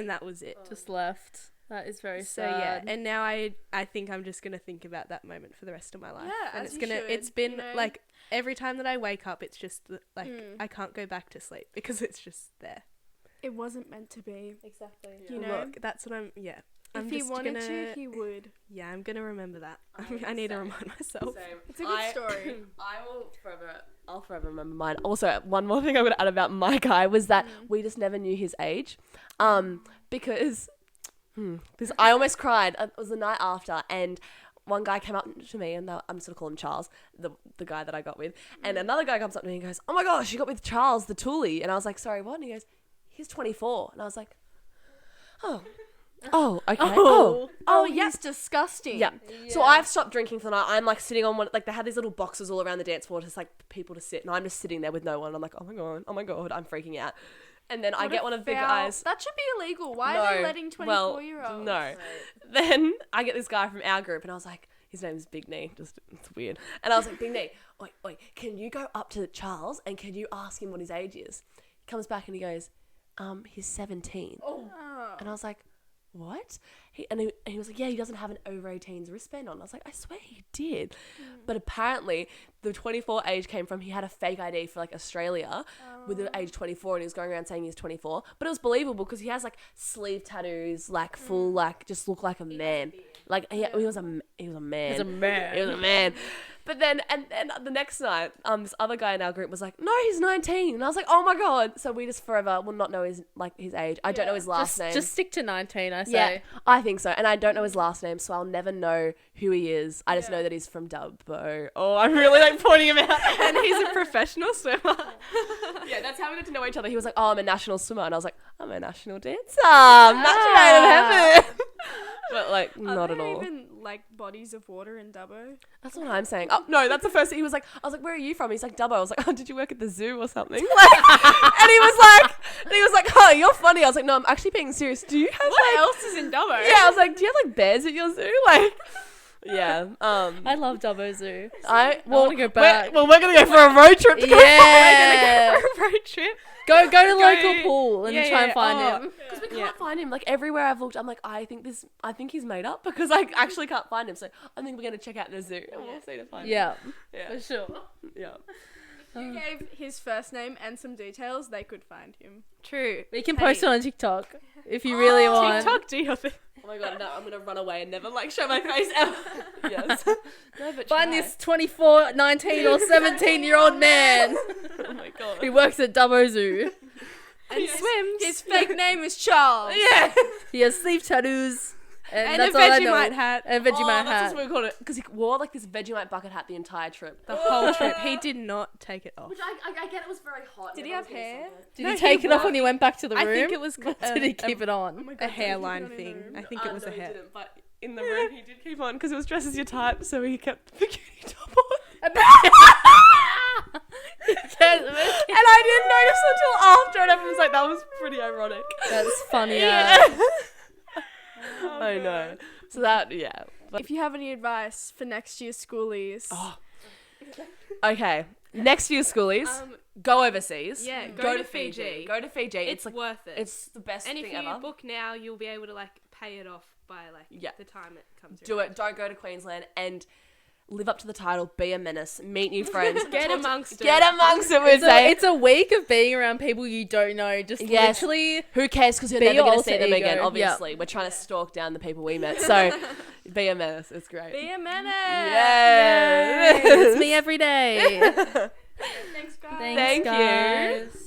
that was it.
Just left. That is very
So
sad.
yeah, and now I think I'm just gonna think about that moment for the rest of my life.
Yeah,
and
as
it's
you
gonna.
should,
It's been
you know?
like every time that I wake up, it's just like I can't go back to sleep because it's just there.
It wasn't meant to be.
Exactly.
You know?
Look, that's what I'm. Yeah,
If
I'm
he
just
wanted
gonna,
to, he would.
Yeah, I'm gonna remember that. I need to remind myself.
It's a good story.
I'll forever remember mine. Also, one more thing I'm going to add about my guy was that we just never knew his age. Because I almost cried. It was the night after, and one guy came up to me, and I'm just going to call him Charles, the guy that I got with. And another guy comes up to me and goes, oh my gosh, you got with Charles, the toolie. And I was like, sorry, what? And he goes, he's 24. And I was like, oh. Oh, okay.
Oh, he's disgusting.
Yeah. So I've stopped drinking for the night. I'm like sitting on one, like they had these little boxes all around the dance floor, just like people to sit, and I'm just sitting there with no one. I'm like, oh my god, I'm freaking out. And then I get one of the guys.
That should be illegal. Why are they letting 24-year-olds?
No. Then I get this guy from our group, and I was like, his name's Big Knee. Just it's weird. And I was like, Big Knee, oi, can you go up to Charles and can you ask him what his age is? He comes back and he goes, he's 17. And I was like, what? And he was like, yeah, he doesn't have an over 18s wristband on. I was like, I swear he did. But apparently the 24 age came from, he had a fake ID for like Australia with the age 24, and he was going around saying he's 24. But it was believable because he has like sleeve tattoos, like full, like just look like a man. Like he was a man. He was a man. But then, and the next night, this other guy in our group was like, no, he's 19. And I was like, oh my God. So we just forever will not know his age. I don't know his last name.
Just stick to 19, I say.
Yeah, I think so. And I don't know his last name, so I'll never know who he is. I just know that he's from Dubbo. Oh, I'm really like pointing him out.
And he's a professional swimmer.
Yeah, that's how we got to know each other. He was like, oh, I'm a national swimmer. And I was like, I'm a national dancer. Match made in heaven. But like, not at all.
Even like bodies of water in Dubbo?
That's what I'm saying. Oh, no, that's the first thing. He was like, I was like, where are you from? He's like, Dubbo. I was like, oh, did you work at the zoo or something? Like, and he was like, oh, you're funny. I was like, no, I'm actually being serious. Do you have
What else is in Dubbo?
Yeah, I was like, do you have like bears at your zoo? Like, yeah.
I love Dubbo Zoo.
I
want to go back.
We're gonna go for a road trip.
Yeah.
For a road trip.
Go to the local pool and try and find him.
Because we can't find him. Like everywhere I've looked, I'm like, I think he's made up because I actually can't find him. So I think we're gonna check out the zoo and we'll see to find him.
Yeah,
Yeah.
for sure.
Yeah.
If you gave his first name and some details, they could find him.
True.
We can post it on TikTok if you really want.
TikTok, do your thing.
Oh my God, no, I'm gonna run away and never like show my face ever. Yes. No, but
Find
try.
this 24, 19 or 17-year-old man
Oh my God.
who works at Dubbo Zoo.
And swims. His fake name is Charles.
Yeah.
He has sleeve tattoos. And
And
that's
a
all I know.
Vegemite hat.
And a Vegemite
That's
hat.
what we called it. Because he wore like this Vegemite bucket hat the entire trip.
The whole trip. He did not take it off.
Which I get it was very hot.
Did he have hair?
Did
No,
he take
he
it off
wore-
when he went back to the room?
I think it was
Or did he keep it on?
a hairline thing. I think it was
no,
a
he
hair.
didn't, but in the room he did keep on because it was dressed as your type, so he kept the cutie top on. And I didn't notice until after, and everyone was like, that was pretty ironic.
That's funny.
I know. So that, yeah. But,
If you have any advice for next year's schoolies,
okay. Next year's schoolies, go overseas.
Yeah,
Go to Fiji. Go to Fiji.
It's
like,
worth it.
it's the best
And
thing
if you
ever.
book now, you'll be able to like pay it off by like the time it comes.
Do it. Don't go to Queensland and live up to the title. Be a menace. Meet new friends.
Get amongst it.
Get amongst it. We'd say.
It's a week of being around people you don't know. Just
Yes.
literally.
Who cares? Because you're
Be
never
your
going to see
alter
them
ego.
again.
Yep.
Obviously, we're trying to stalk down the people we met. So, be a menace. It's great.
be a menace.
Yeah.
It's me every day.
Thanks, guys.
Thanks,
Thank you.
guys.